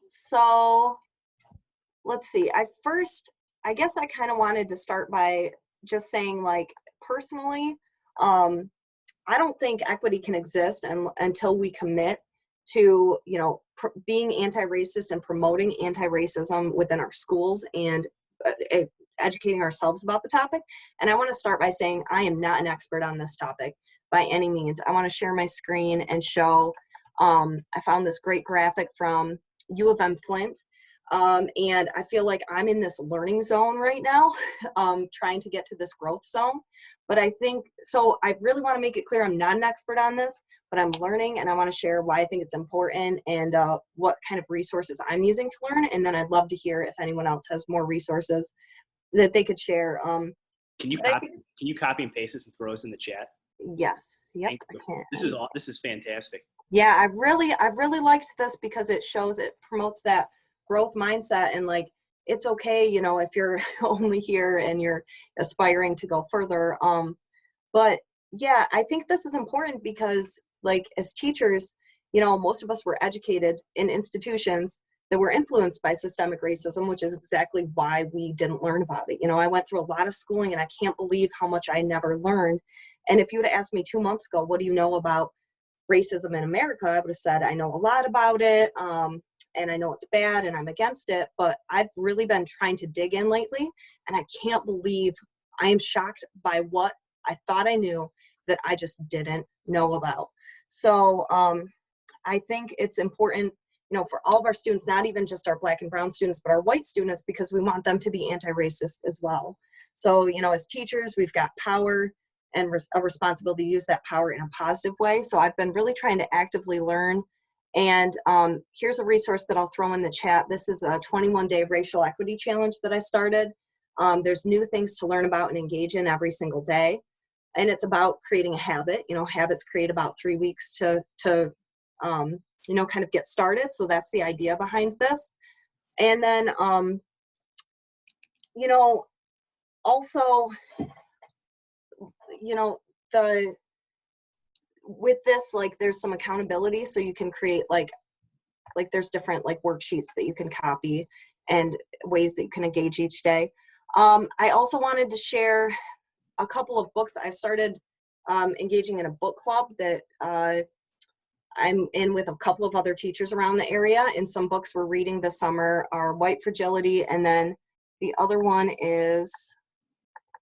So let's see. I guess I kind of wanted to start by just saying, like, personally, I don't think equity can exist until we commit to, being anti-racist and promoting anti-racism within our schools and educating ourselves about the topic. And I want to start by saying I am not an expert on this topic by any means. I want to share my screen and show, I found this great graphic from U of M Flint. And I feel like I'm in this learning zone right now, trying to get to this growth zone. But I think, so I really want to make it clear I'm not an expert on this, but I'm learning, and I want to share why I think it's important and what kind of resources I'm using to learn. And then I'd love to hear if anyone else has more resources that they could share. Can you copy and paste this and throw us in the chat? Yes. Yep, I can. This is fantastic. Yeah, I really liked this because it promotes that growth mindset, and like, it's okay, if you're only here and you're aspiring to go further. But yeah, I think this is important because, like, as teachers, most of us were educated in institutions that were influenced by systemic racism, which is exactly why we didn't learn about it. I went through a lot of schooling and I can't believe how much I never learned. And if you would have asked me 2 months ago, what do you know about racism in America, I would have said, I know a lot about it. And I know it's bad and I'm against it, but I've really been trying to dig in lately, and I can't believe I am shocked by what I thought I knew that I just didn't know about. So I think it's important, for all of our students, not even just our Black and brown students, but our white students, because we want them to be anti-racist as well. So, as teachers, we've got power and a responsibility to use that power in a positive way. So I've been really trying to actively learn. And here's a resource that I'll throw in the chat. This is a 21-day racial equity challenge that I started. There's new things to learn about and engage in every single day. And it's about creating a habit. Habits create about 3 weeks to kind of get started. So that's the idea behind this. And then, also, with this, like, there's some accountability, so you can create like there's different like worksheets that you can copy and ways that you can engage each day. I also wanted to share a couple of books. I've started engaging in a book club that I'm in with a couple of other teachers around the area, and some books we're reading this summer are White Fragility, and then the other one is,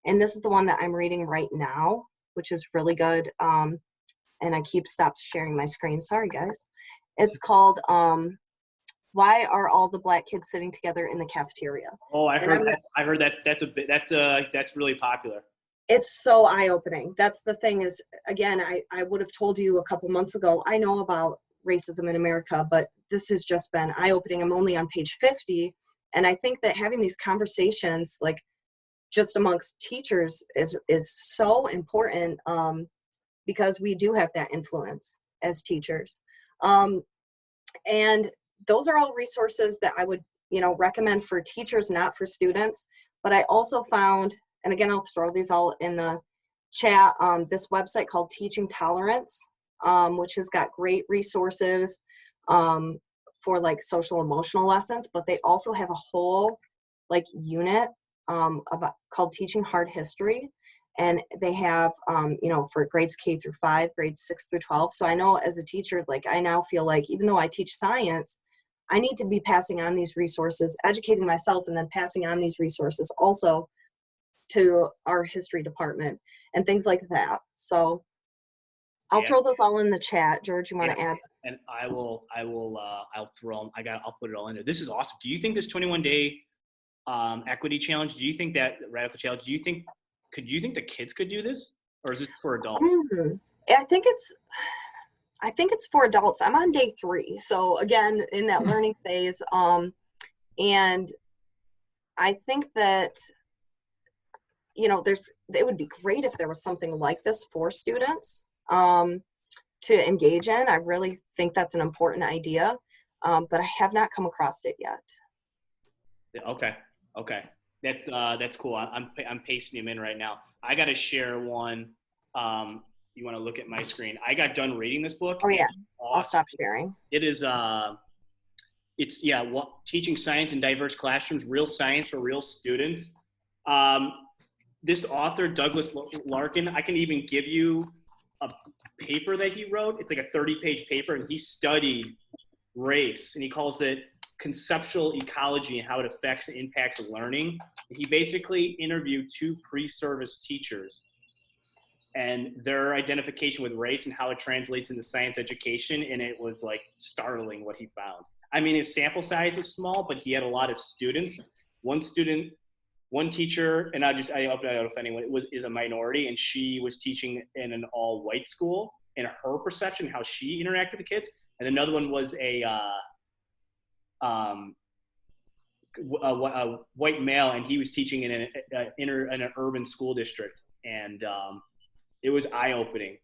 and this is the one that I'm reading right now, which is really good. And I stopped sharing my screen. Sorry, guys. It's called Why Are All the Black Kids Sitting Together in the Cafeteria? Oh, I heard that. I heard that. That's really popular. It's so eye-opening. That's the thing is, again, I would have told you a couple months ago, I know about racism in America, but this has just been eye-opening. I'm only on page 50. And I think that having these conversations, like, just amongst teachers is so important. Because we do have that influence as teachers. And those are all resources that I would, recommend for teachers, not for students. But I also found, and again, I'll throw these all in the chat, this website called Teaching Tolerance, which has got great resources for like social emotional lessons, but they also have a whole like unit called Teaching Hard History. And they have, for grades K through 5, grades 6 through 12. So I know as a teacher, like, I now feel like even though I teach science, I need to be passing on these resources, educating myself, and then passing on these resources also to our history department and things like that. So I'll throw those all in the chat. George, you want to add? And I'll throw them. I'll put it all in there. This is awesome. Do you think this 21-day equity challenge, do you think that radical challenge, do you think could you think the kids could do this, or is it for adults? I think it's for adults. I'm on day 3, so again in that learning phase, and I think that, you know, it would be great if there was something like this for students to engage in. I really think that's an important idea, but I have not come across it yet. Okay. That's cool. I'm pasting them in right now. I got to share one. You want to look at my screen? I got done reading this book. Oh yeah, awesome. I'll stop sharing. It is teaching science in diverse classrooms, real science for real students. This author, Douglas Larkin, I can even give you a paper that he wrote. It's like a 30-page paper, and he studied race, and he calls it conceptual ecology and how it affects and impacts learning. He basically interviewed 2 pre-service teachers and their identification with race and how it translates into science education, and it was like startling what he found. I mean, his sample size is small, but he had a lot of students. One teacher, and I don't know if anyone is a minority, and she was teaching in an all-white school, and her perception, how she interacted with the kids. And another one was a white male, and he was teaching in an urban school district, and it was eye-opening.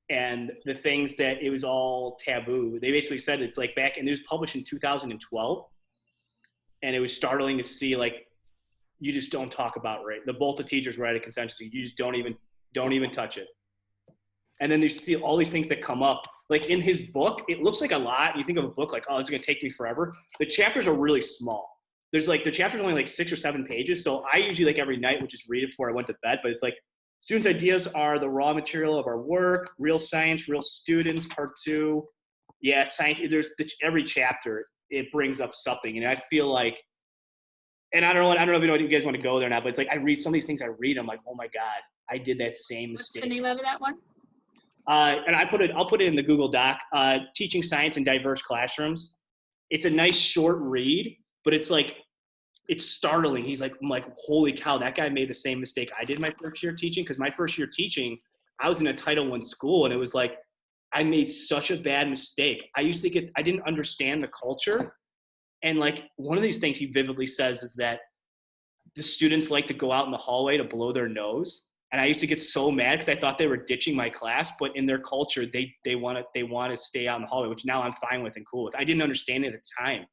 And the things that it was all taboo. They basically said it's like back, and it was published in 2012, and it was startling to see, like, you just don't talk about race. Both the teachers were at a consensus. You just don't even touch it. And then there's still all these things that come up. Like in his book, it looks like a lot. You think of a book like, oh, this is gonna take me forever. The chapters are really small. There's like, the chapter's only like 6 or 7 pages. So I usually, like, every night would just read it before I went to bed. But it's like, students' ideas are the raw material of our work, real science, real students, part 2. Yeah, science, every chapter, it brings up something. And I feel like, and I don't know if you guys want to go there now, but it's like, I read some of these things, I'm like, oh my God, I did that same mistake. What's the name of that one? And I'll put it in the Google Doc, Teaching Science in Diverse Classrooms. It's a nice short read, but it's like, it's startling. I'm like, holy cow, that guy made the same mistake I did my first year teaching. Because my first year teaching, I was in a Title I school, and it was like, I made such a bad mistake. I didn't understand the culture. And like, one of these things he vividly says is that the students like to go out in the hallway to blow their nose. And I used to get so mad because I thought they were ditching my class, but in their culture, they want to stay out in the hallway, which now I'm fine with and cool with. I didn't understand it at the time.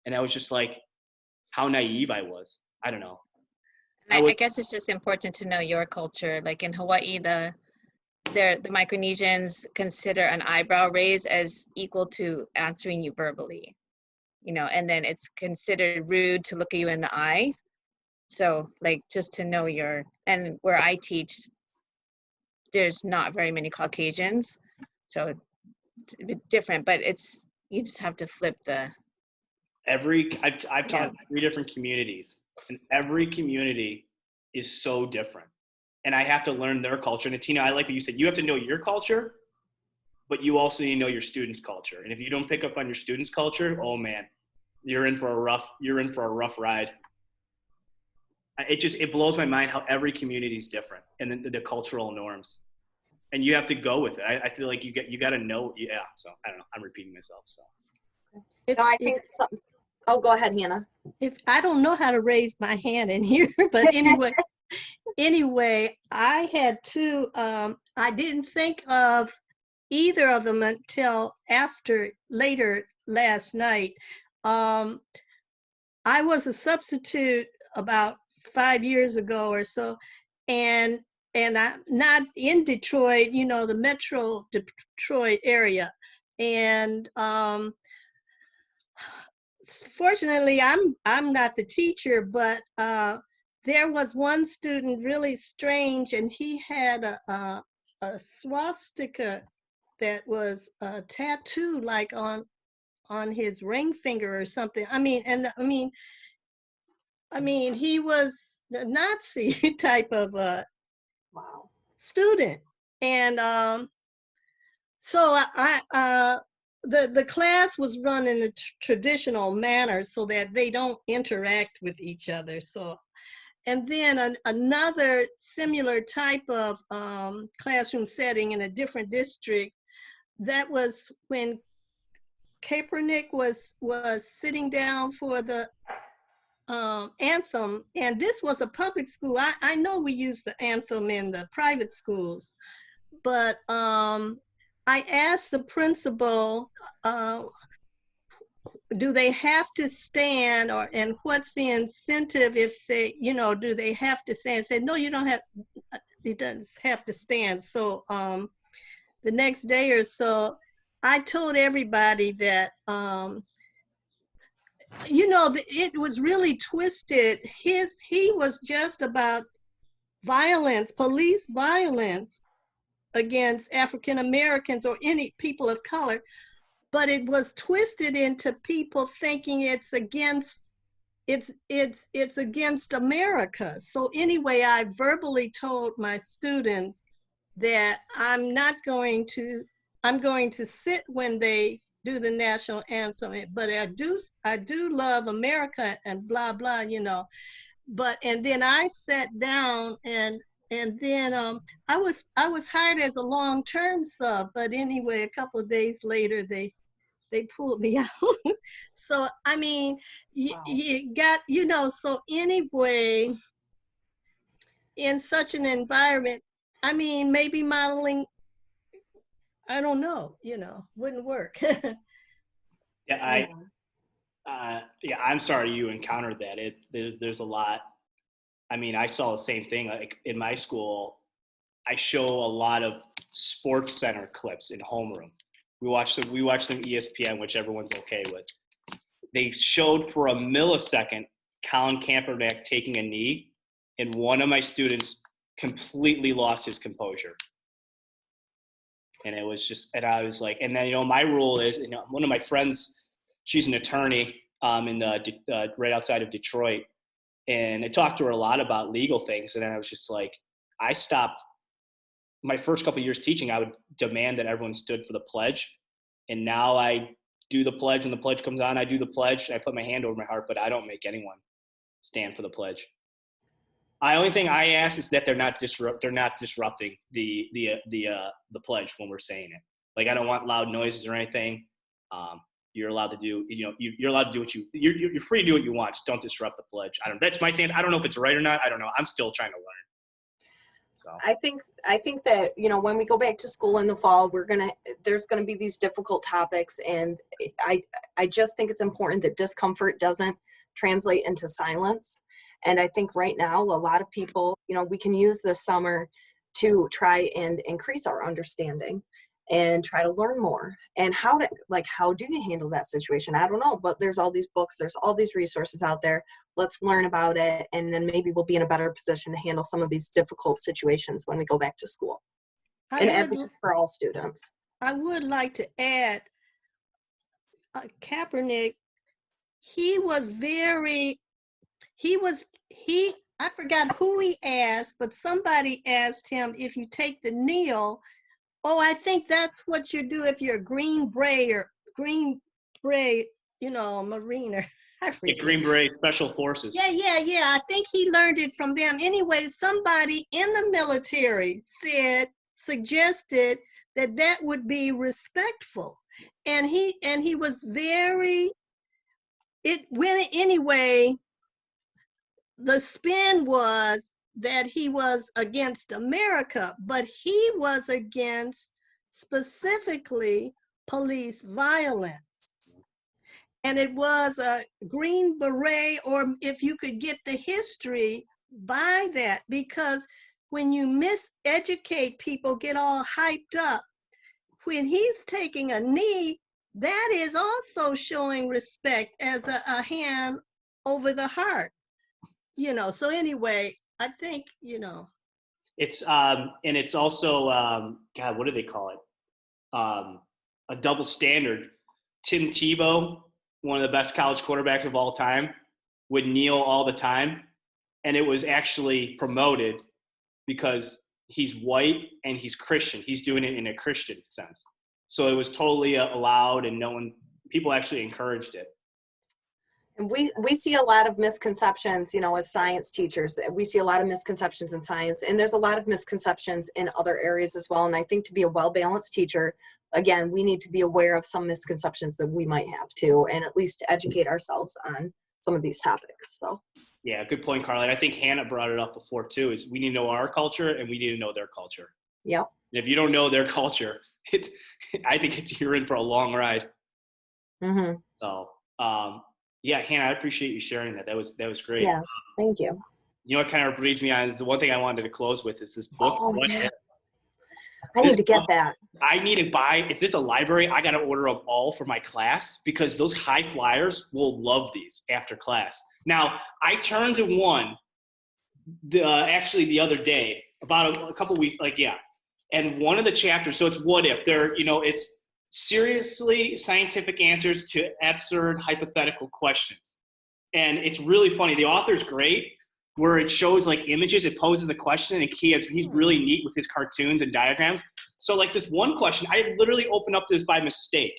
And I was just like, how naive I was. I don't know. I guess it's just important to know your culture. Like in Hawaii, the Micronesians consider an eyebrow raise as equal to answering you verbally, you know, and then it's considered rude to look at you in the eye. So like, just to know and where I teach, there's not very many Caucasians, so it's a bit different, but you just have to flip the. I've taught 3 different communities, and every community is so different. And I have to learn their culture. And Tina, I like what you said, you have to know your culture, but you also need to know your students' culture. And if you don't pick up on your students' culture, oh man, you're in for a rough ride. It blows my mind how every community is different, and the cultural norms, and you have to go with it. I feel like you got to know. Yeah. So I don't know. I'm repeating myself. So. I think something. Oh, go ahead, Hannah. If I don't know how to raise my hand in here, but anyway, I had 2. I didn't think of either of them until later last night. I was a substitute about 5 years ago or so, and I'm not in Detroit, you know, the metro Detroit area, and fortunately I'm not the teacher, but there was one student really strange, and he had a swastika that was tattooed like on his ring finger or something. I mean, he was the Nazi type of student. And so the class was run in a traditional manner so that they don't interact with each other. So, then another similar type of classroom setting in a different district. That was when Kaepernick was sitting down for the anthem, and this was a public school. I know we use the anthem in the private schools, but I asked the principal, do they have to stand, and what's the incentive if they, do they have to stand? Said, no, you don't have, it doesn't have to stand. So the next day or so, I told everybody that, it was really twisted. He was just about violence, police violence against African Americans or any people of color, but it was twisted into people thinking it's against America. So anyway, I verbally told my students that I'm going to sit when they do the national anthem, but I do love America and blah blah, and then I sat down and then I was hired as a long-term sub, but anyway, a couple of days later they pulled me out. So I mean, wow. You got, so anyway, in such an environment, I mean, maybe modeling, I don't know, wouldn't work. Yeah, I'm sorry you encountered that. There's a lot. I mean, I saw the same thing. Like in my school, I show a lot of Sports Center clips in homeroom. We watch them ESPN, which everyone's okay with. They showed for a millisecond Colin Kaepernick taking a knee, and one of my students completely lost his composure. And it was just, and I was like, and then, my rule is, one of my friends, she's an attorney right outside of Detroit. And I talked to her a lot about legal things. And then I was just like, I stopped my first couple of years teaching. I would demand that everyone stood for the pledge. And now I do the pledge. When the pledge comes on, I do the pledge. I put my hand over my heart, but I don't make anyone stand for the pledge. The only thing I ask is that they're not disrupting the pledge when we're saying it. Like, I don't want loud noises or anything. You're allowed to do, you're allowed to do what you're free to do what you want. Just don't disrupt the pledge. That's my stance. I don't know if it's right or not. I don't know. I'm still trying to learn. So I think that, when we go back to school in the fall, there's gonna be these difficult topics, and I just think it's important that discomfort doesn't translate into silence. And I think right now, a lot of people, we can use this summer to try and increase our understanding and try to learn more. And how do you handle that situation? I don't know, but there's all these books, there's all these resources out there. Let's learn about it. And then maybe we'll be in a better position to handle some of these difficult situations when we go back to school. And advocate for all students. I would like to add, Kaepernick, I forgot who he asked, but somebody asked him, if you take the kneel, I think that's what you do if you're a Green Beret, Marine, Green Beret Special Forces. Yeah. I think he learned it from them. Anyway, somebody in the military suggested that would be respectful. And he was anyway, the spin was that he was against America, but he was against specifically police violence. And it was a Green Beret, or if you could get the history by that, because when you miseducate people, get all hyped up, when he's taking a knee, that is also showing respect as a hand over the heart. So anyway, I think, it's and it's also God, what do they call it? A double standard. Tim Tebow, one of the best college quarterbacks of all time, would kneel all the time, and it was actually promoted because he's white and he's Christian. He's doing it in a Christian sense, so it was totally allowed, and people actually encouraged it. And we see a lot of misconceptions, you know, as science teachers. We see a lot of misconceptions in science, and there's a lot of misconceptions in other areas as well. And I think to be a well-balanced teacher, again, we need to be aware of some misconceptions that we might have too, and at least educate ourselves on some of these topics. So Yeah, good point, Karle. And I think Hannah brought it up before too, is we need to know our culture and we need to know their culture. yep. And if you don't know their culture, I think you're in for a long ride. Mm-hmm. So, yeah, Hannah, I appreciate you sharing that. That was great. Yeah, thank you. You know what kind of reads me on is the one thing I wanted to close with is this book. Oh, What man. If? I need to get that. I need to buy, if it's a library, I got to order them all for my class because those high flyers will love these after class. Now, I turned to one actually the other day, about a couple weeks, and one of the chapters, so it's what if, it's seriously scientific answers to absurd hypothetical questions. And it's really funny. The author's great, where it shows like images, it poses a question, and he's really neat with his cartoons and diagrams. So like this one question, I literally opened up this by mistake.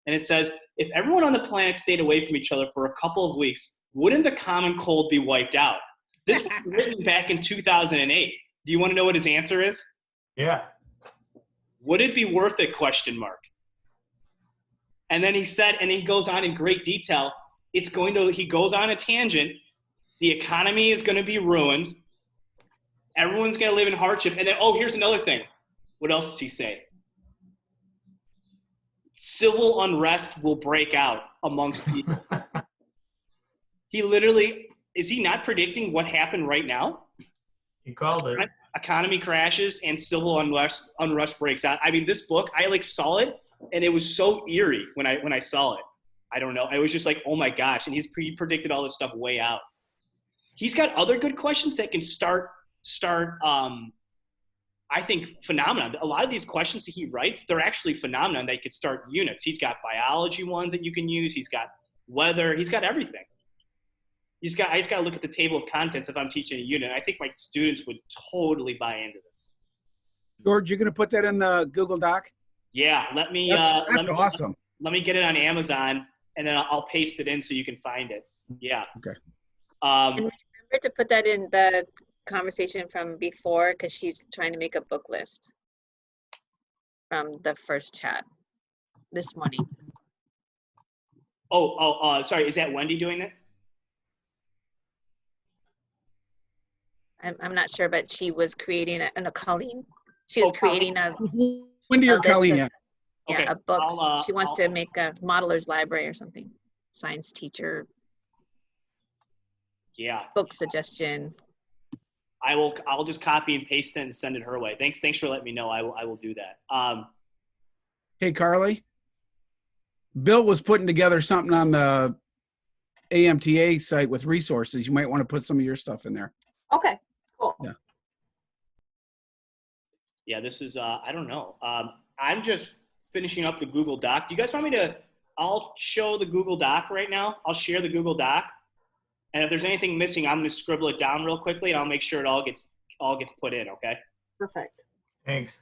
And it says, if everyone on the planet stayed away from each other for a couple of weeks, wouldn't the common cold be wiped out? This was written back in 2008. Do you want to know what his answer is? Yeah. Would it be worth it, ? And then he said, and he goes on in great detail, he goes on a tangent, the economy is going to be ruined, everyone's going to live in hardship, and then, here's another thing. What else does he say? Civil unrest will break out amongst people. He literally, is he not predicting what happened right now? You called it. Economy crashes and civil unrest breaks out. I mean, this book, I saw it, and it was so eerie when I saw it. I don't know. I was just like, oh my gosh. And he predicted all this stuff way out. He's got other good questions that can start I think, phenomenon. A lot of these questions that he writes, they're actually phenomenon. They could start units. He's got biology ones that you can use. He's got weather. He's got everything. I just got to look at the table of contents if I'm teaching a unit. I think my students would totally buy into this. George, you're going to put that in the Google Doc? Yeah, that's awesome. Let me get it on Amazon, and then I'll paste it in so you can find it. Yeah. Okay. And remember to put that in the conversation from before, because she's trying to make a book list from the first chat this morning. Sorry. Is that Wendy doing it? I'm not sure, but she was creating Colleen. She was creating a Wendy or Colleen? Yeah, Okay. a book. She wants to make a modeler's library or something. Science teacher. Yeah. Book suggestion. I'll just copy and paste it and send it her way. Thanks for letting me know. I will do that. Hey, Karle. Bill was putting together something on the AMTA site with resources. You might want to put some of your stuff in there. Okay, cool. Yeah. Yeah, this is, I don't know. I'm just finishing up the Google Doc. Do you guys want me I'll show the Google Doc right now. I'll share the Google Doc. And if there's anything missing, I'm going to scribble it down real quickly, and I'll make sure it all gets put in, okay? Perfect. Thanks.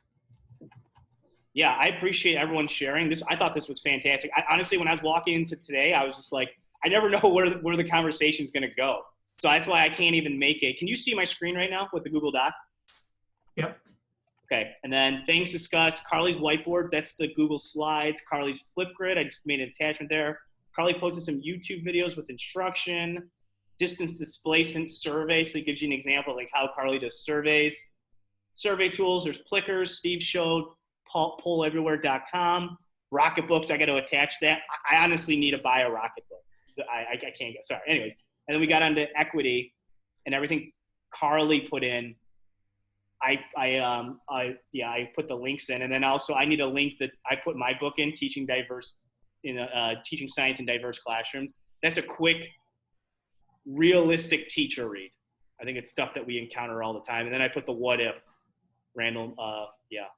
Yeah, I appreciate everyone sharing this. I thought this was fantastic. Honestly, when I was walking into today, I was just like, I never know where the conversation is going to go. So that's why I can't even make it. Can you see my screen right now with the Google Doc? Yep. Okay, and then things discussed. Karle's whiteboard, that's the Google Slides. Karle's Flipgrid, I just made an attachment there. Karle posted some YouTube videos with instruction. Distance displacement survey, so it gives you an example of like how Karle does surveys. Survey tools, there's Plickers, Steve showed, polleverywhere.com. Rocketbooks, I got to attach that. I honestly need to buy a Rocketbook. I can't get, sorry. Anyways, and then we got onto equity and everything Karle put in. I put the links in, and then also I need a link that I put my book in, teaching science in diverse classrooms. That's a quick, realistic teacher read. I think it's stuff that we encounter all the time. And then I put the what if, Randall,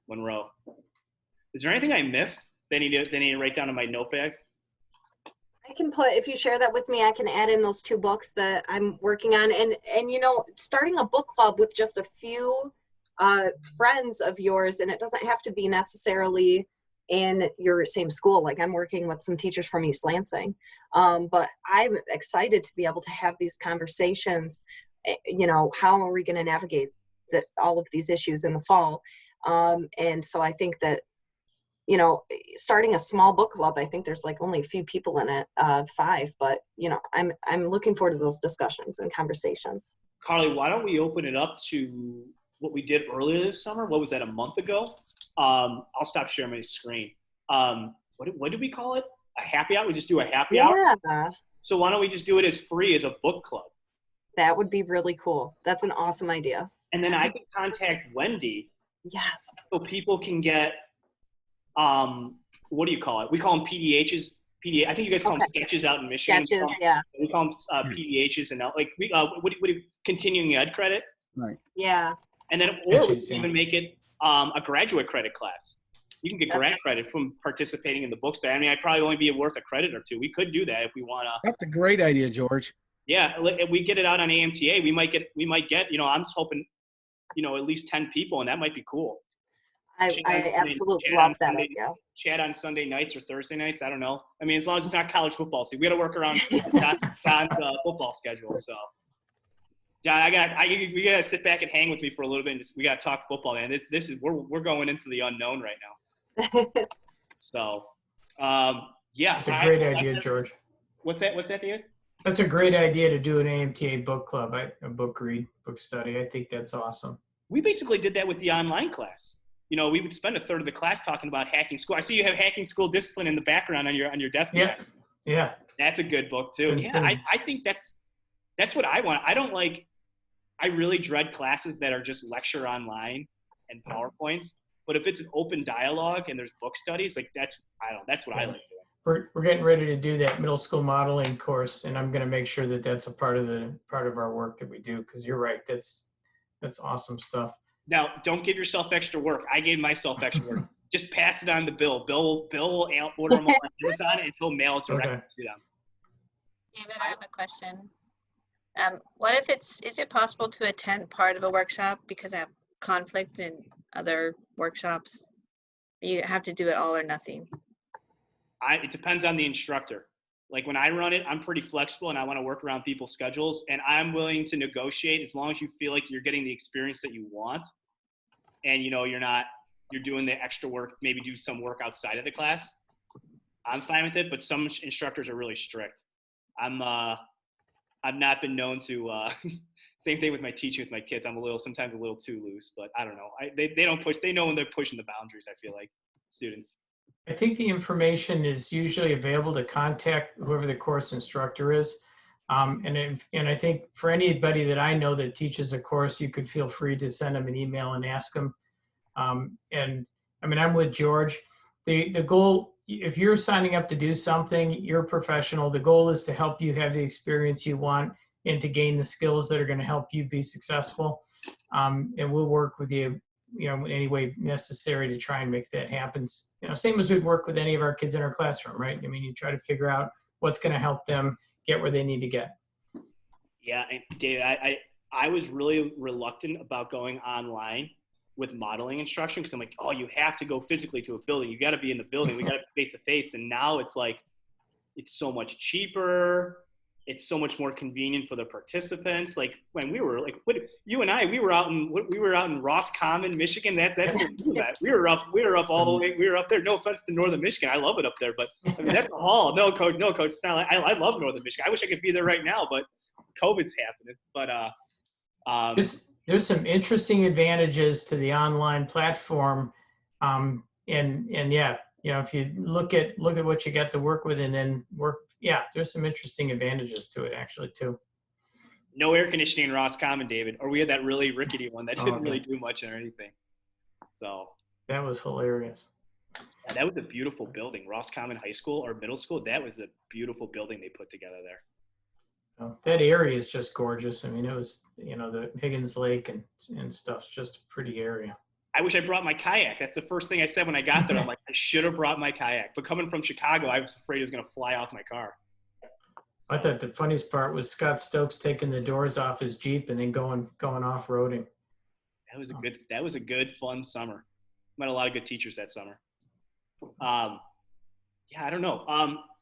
Monroe. Is there anything I missed that I need to write down in my notepad? I can if you share that with me, I can add in those 2 books that I'm working on. And starting a book club with just a few friends of yours, and it doesn't have to be necessarily in your same school. Like I'm working with some teachers from East Lansing, but I'm excited to be able to have these conversations. You know, how are we going to navigate all of these issues in the fall? And so I think that, you know, starting a small book club, I think there's like only a few people in it, 5, but you know, I'm looking forward to those discussions and conversations. Karle, why don't we open it up to what we did earlier this summer? What was that, a month ago? I'll stop sharing my screen. What did we call it? A happy hour? We just do a happy hour? Yeah. So why don't we just do it as free as a book club? That would be really cool. That's an awesome idea. And then I can contact Wendy. Yes. So people can get, what do you call it? We call them PDHs. I think you guys call them sketches out in Michigan. Sketches, yeah. We call them PDHs, and like what do you, continuing ed credit? Right. Yeah. And then, or we can even make it a graduate credit class. You can get grad credit from participating in the book study. I mean, I'd probably only be worth a credit or 2. We could do that if we want to. That's a great idea, George. Yeah, if we get it out on AMTA, we might get, you know, I'm just hoping, you know, at least 10 people, and that might be cool. I absolutely love that idea. Chat on Sunday nights or Thursday nights. I don't know. I mean, as long as it's not college football. So we got to work around John's football schedule. So, John, we got to sit back and hang with me for a little bit. And we got to talk football, man. This is we're going into the unknown right now. So, yeah. It's a great idea, George. What's that, David? That's a great idea to do an AMTA book club, a book read, book study. I think that's awesome. We basically did that with the online class. You know, we would spend a third of the class talking about hacking school. I see you have Hacking School Discipline in the background on your desk. Yeah, yeah. That's a good book too. Yeah, I think that's what I want. I really dread classes that are just lecture online and PowerPoints. But if it's an open dialogue and there's book studies, like that's what I like doing. We're getting ready to do that middle school modeling course, and I'm going to make sure that that's a part of our work that we do, because you're right. That's awesome stuff. Now, don't give yourself extra work. I gave myself extra work. Just pass it on to Bill. Bill will order them all on Amazon, and he'll mail it directly to them. David, I have a question. What if is it possible to attend part of a workshop because I have conflict in other workshops? You have to do it all or nothing. It depends on the instructor. Like when I run it, I'm pretty flexible and I want to work around people's schedules, and I'm willing to negotiate as long as you feel like you're getting the experience that you want. And, you know, you're doing the extra work, maybe do some work outside of the class. I'm fine with it, but some instructors are really strict. I've not been known to, same thing with my teaching with my kids. I'm sometimes a little too loose, but I don't know. They don't push, they know when they're pushing the boundaries, I feel like, students. I think the information is usually available to contact whoever the course instructor is. And I think for anybody that I know that teaches a course, you could feel free to send them an email and ask them. And I mean, I'm with George. The goal, if you're signing up to do something, you're a professional. The goal is to help you have the experience you want and to gain the skills that are going to help you be successful. And we'll work with you, you know, in any way necessary to try and make that happen. You know, same as we'd work with any of our kids in our classroom, right? I mean, you try to figure out what's going to help them get where they need to get. Yeah, and David, I was really reluctant about going online with modeling instruction because I'm like, oh, you have to go physically to a building. You got to be in the building. We got to be face to face. And now it's like, it's so much cheaper. It's so much more convenient for the participants. Like when we were like, we were out in Roscommon, Michigan. We were up all the way. We were up there. No offense to Northern Michigan. I love it up there, but I mean, that's a haul. No coach. It's not like, I love Northern Michigan. I wish I could be there right now, but COVID's happening. But, there's some interesting advantages to the online platform. And yeah, you know, if you look at what you got to work with and then there's some interesting advantages to it actually too. No air conditioning in Roscommon, David, or we had that really rickety one that didn't really do much or anything. So that was hilarious. Yeah, that was a beautiful building, Roscommon High School or middle school. That was a beautiful building they put together there. That area is just gorgeous. I mean, it was, you know, the Higgins Lake and stuff's just a pretty area. I wish I brought my kayak. That's the first thing I said when I got there. I'm like, I should have brought my kayak. But coming from Chicago, I was afraid it was going to fly off my car. I thought the funniest part was Scott Stokes taking the doors off his Jeep and then going Yeah, I don't know.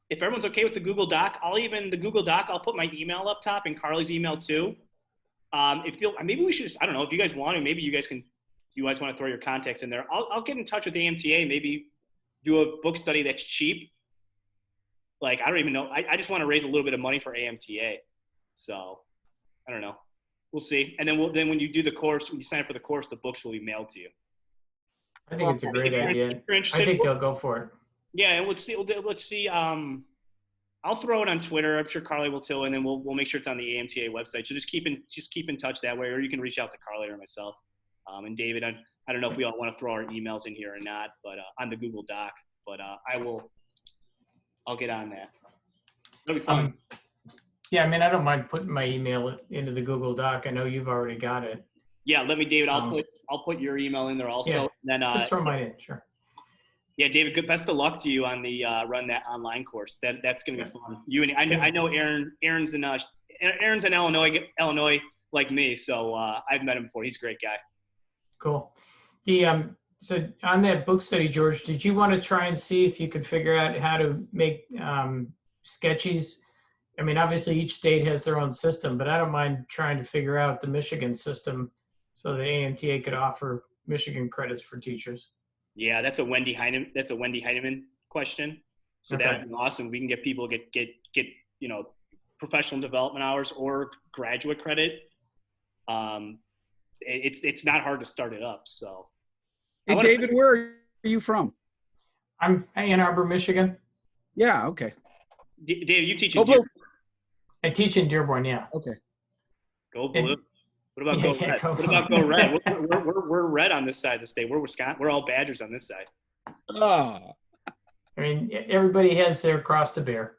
If everyone's okay with the Google Doc, I'll put my email up top and Karle's email too. Maybe we should just, I don't know if you guys want to, maybe you guys want to throw your contacts in there. I'll get in touch with the AMTA, maybe do a book study that's cheap. Like, I don't even know. I just want to raise a little bit of money for AMTA. So I don't know. We'll see. And then when you do the course, when you sign up for the course, the books will be mailed to you. I think it's a great idea. If you're I interested, think they'll go for it. yeah, and let's see. I'll throw it on Twitter. I'm sure Karle will too, and then we'll make sure it's on the AMTA website. So just keep in touch that way, or you can reach out to Karle or myself. And David, I don't know if we all want to throw our emails in here or not, but on the Google Doc. But I'll get on that. That'll be fun. Yeah, I mean, I don't mind putting my email into the Google Doc. I know you've already got it. Yeah, David. I'll put your email in there also. Yeah, then just throw mine in, sure. Yeah, David. Good. Best of luck to you on the run that online course. That's gonna be fun. You and I know Aaron's in Illinois like me, so I've met him before. He's a great guy. Cool. So on that book study, George, did you want to try and see if you could figure out how to make sketches? I mean, obviously each state has their own system, but I don't mind trying to figure out the Michigan system so the AMTA could offer Michigan credits for teachers. Yeah, that's a Wendy Heineman question. So Okay. that would be awesome. We can get people get professional development hours or graduate credit. It's not hard to start it up. So, Hey, David, where are you from? I'm Ann Arbor, Michigan. Yeah, okay. David, you teach Go in Blue. I teach in Dearborn, yeah. Okay. Go Blue. What about Yeah, Go yeah, Red? Go What Blue. about Go Red? We're red on this side of the state. We're Wisconsin. We're all Badgers on this side. Oh. I mean, everybody has their cross to bear,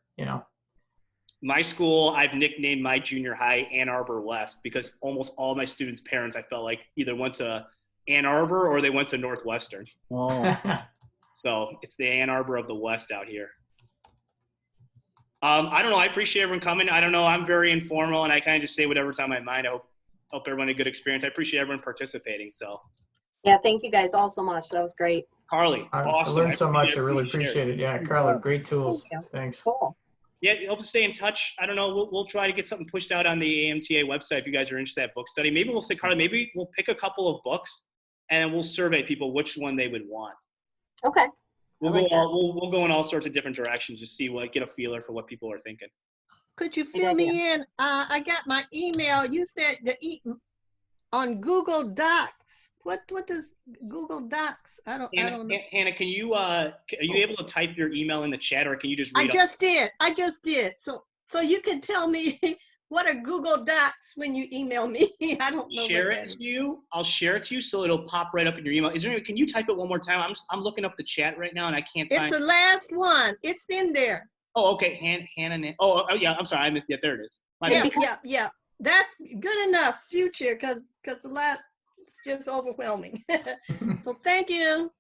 My school, I've nicknamed my junior high Ann Arbor West because almost all my students' parents, I felt like, either went to Ann Arbor or they went to Northwestern. Oh. So it's the Ann Arbor of the West out here. I don't know. I appreciate everyone coming. I don't know. I'm very informal, and I kind of just say whatever's on my mind. I hope everyone had a good experience. I appreciate everyone participating. So, Yeah, thank you guys all so much. That was great. Karle, I awesome. learned so much. I really appreciate appreciate it. Yeah, Karle, great tools. Thank you. Thanks. Cool. Yeah, help us stay in touch. I don't know. We'll try to get something pushed out on the AMTA website if you guys are interested in that book study. Maybe we'll say, Karle, maybe we'll pick a couple of books and we'll survey people which one they would want. Okay. We'll I like we'll go in all sorts of different directions, just get a feeler for what people are thinking. Could you fill me in? I got my email. You said on Google Docs. What does Google Docs? I don't know. Hannah, can you are you able to type your email in the chat, or can you just read? I just did. So you can tell me what are Google Docs when you email me. I don't know. Share it to you. I'll share it to you so it'll pop right up in your email. Can you type it one more time? I'm looking up the chat right now and I can't find. It's the last one. It's in there. Oh, okay. Hannah. Oh, yeah. I'm sorry. I missed. Yeah, there it is. Yeah. That's good enough. Future, because the last it's just overwhelming. So thank you.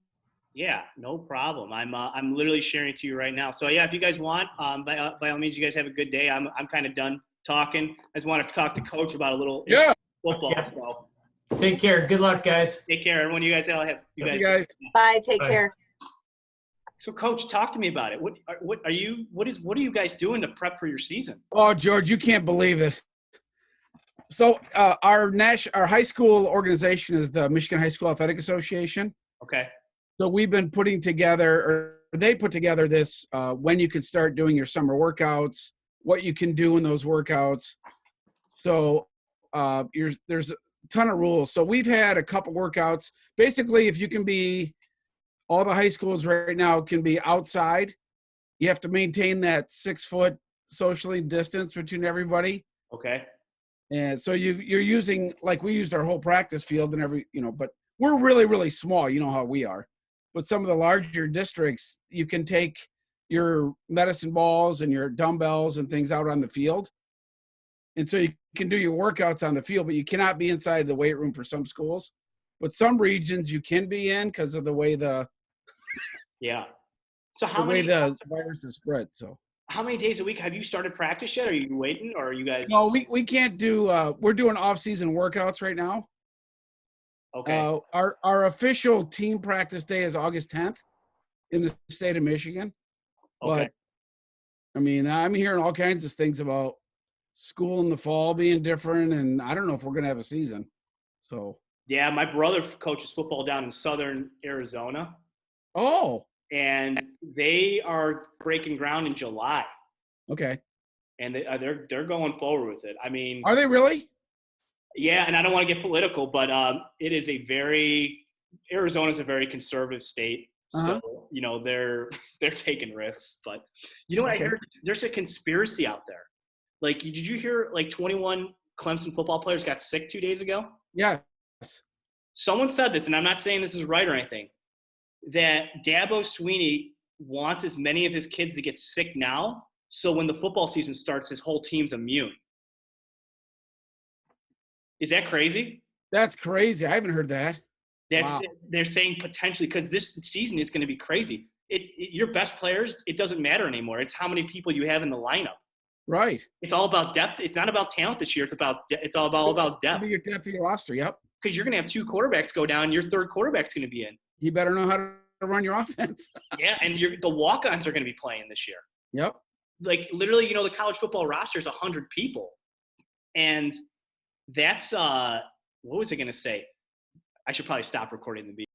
Yeah, no problem. I'm literally sharing it to you right now. So yeah, if you guys want, by all means, you guys have a good day. I'm kind of done talking. I just want to talk to Coach about a little football. Yeah. So Take care. Good luck, guys. take care, everyone. You guys all have you guys. Bye. Take Bye. care. So Coach, talk to me about it. What are you guys doing to prep for your season? Oh, George, you can't believe it. So our high school organization is the Michigan High School Athletic Association. Okay. So we've been putting together, or they put together this when you can start doing your summer workouts, what you can do in those workouts. So there's a ton of rules. So we've had a couple workouts. Basically, if you can be, all the high schools right now can be outside. You have to maintain that 6 foot socially distance between everybody. Okay. And so you're using, like we used our whole practice field and but we're really, really small. You know how we are. But some of the larger districts, you can take your medicine balls and your dumbbells and things out on the field. And so you can do your workouts on the field, but you cannot be inside the weight room for some schools. But some regions you can be in because of the way the virus is spread. So how many days a week have you started practice yet? Are you waiting, or are you guys? No, we can't do. We're doing off-season workouts right now. Okay. Our official team practice day is August 10th. in the state of Michigan. Okay. But I mean, I'm hearing all kinds of things about school in the fall being different, and I don't know if we're going to have a season. So, Yeah, my brother coaches football down in southern Arizona, oh, and they are breaking ground in July, okay. and they're going forward with it. I mean, Are they really? yeah, and I don't want to get political, but it is Arizona's a very conservative state, so they're taking risks. But you know what I heard? There's a conspiracy out there. Like, did you hear 21 Clemson football players got sick 2 days ago? Yes. Someone said this, and I'm not saying this is right or anything, that Dabo Sweeney wants as many of his kids to get sick now, so when the football season starts, his whole team's immune. Is that crazy? That's crazy. I haven't heard that. They're saying potentially, because this season is going to be crazy. Your best players, it doesn't matter anymore. It's how many people you have in the lineup. Right. It's all about depth. It's not about talent this year. It's all about depth. Your depth of your roster. Yep. Because you're going to have 2 quarterbacks go down. Your third quarterback's going to be in. You better know how to run your offense. Yeah, and the walk-ons are going to be playing this year. Yep. Like, literally, the college football roster is 100 people. And that's what was I going to say? I should probably stop recording the video.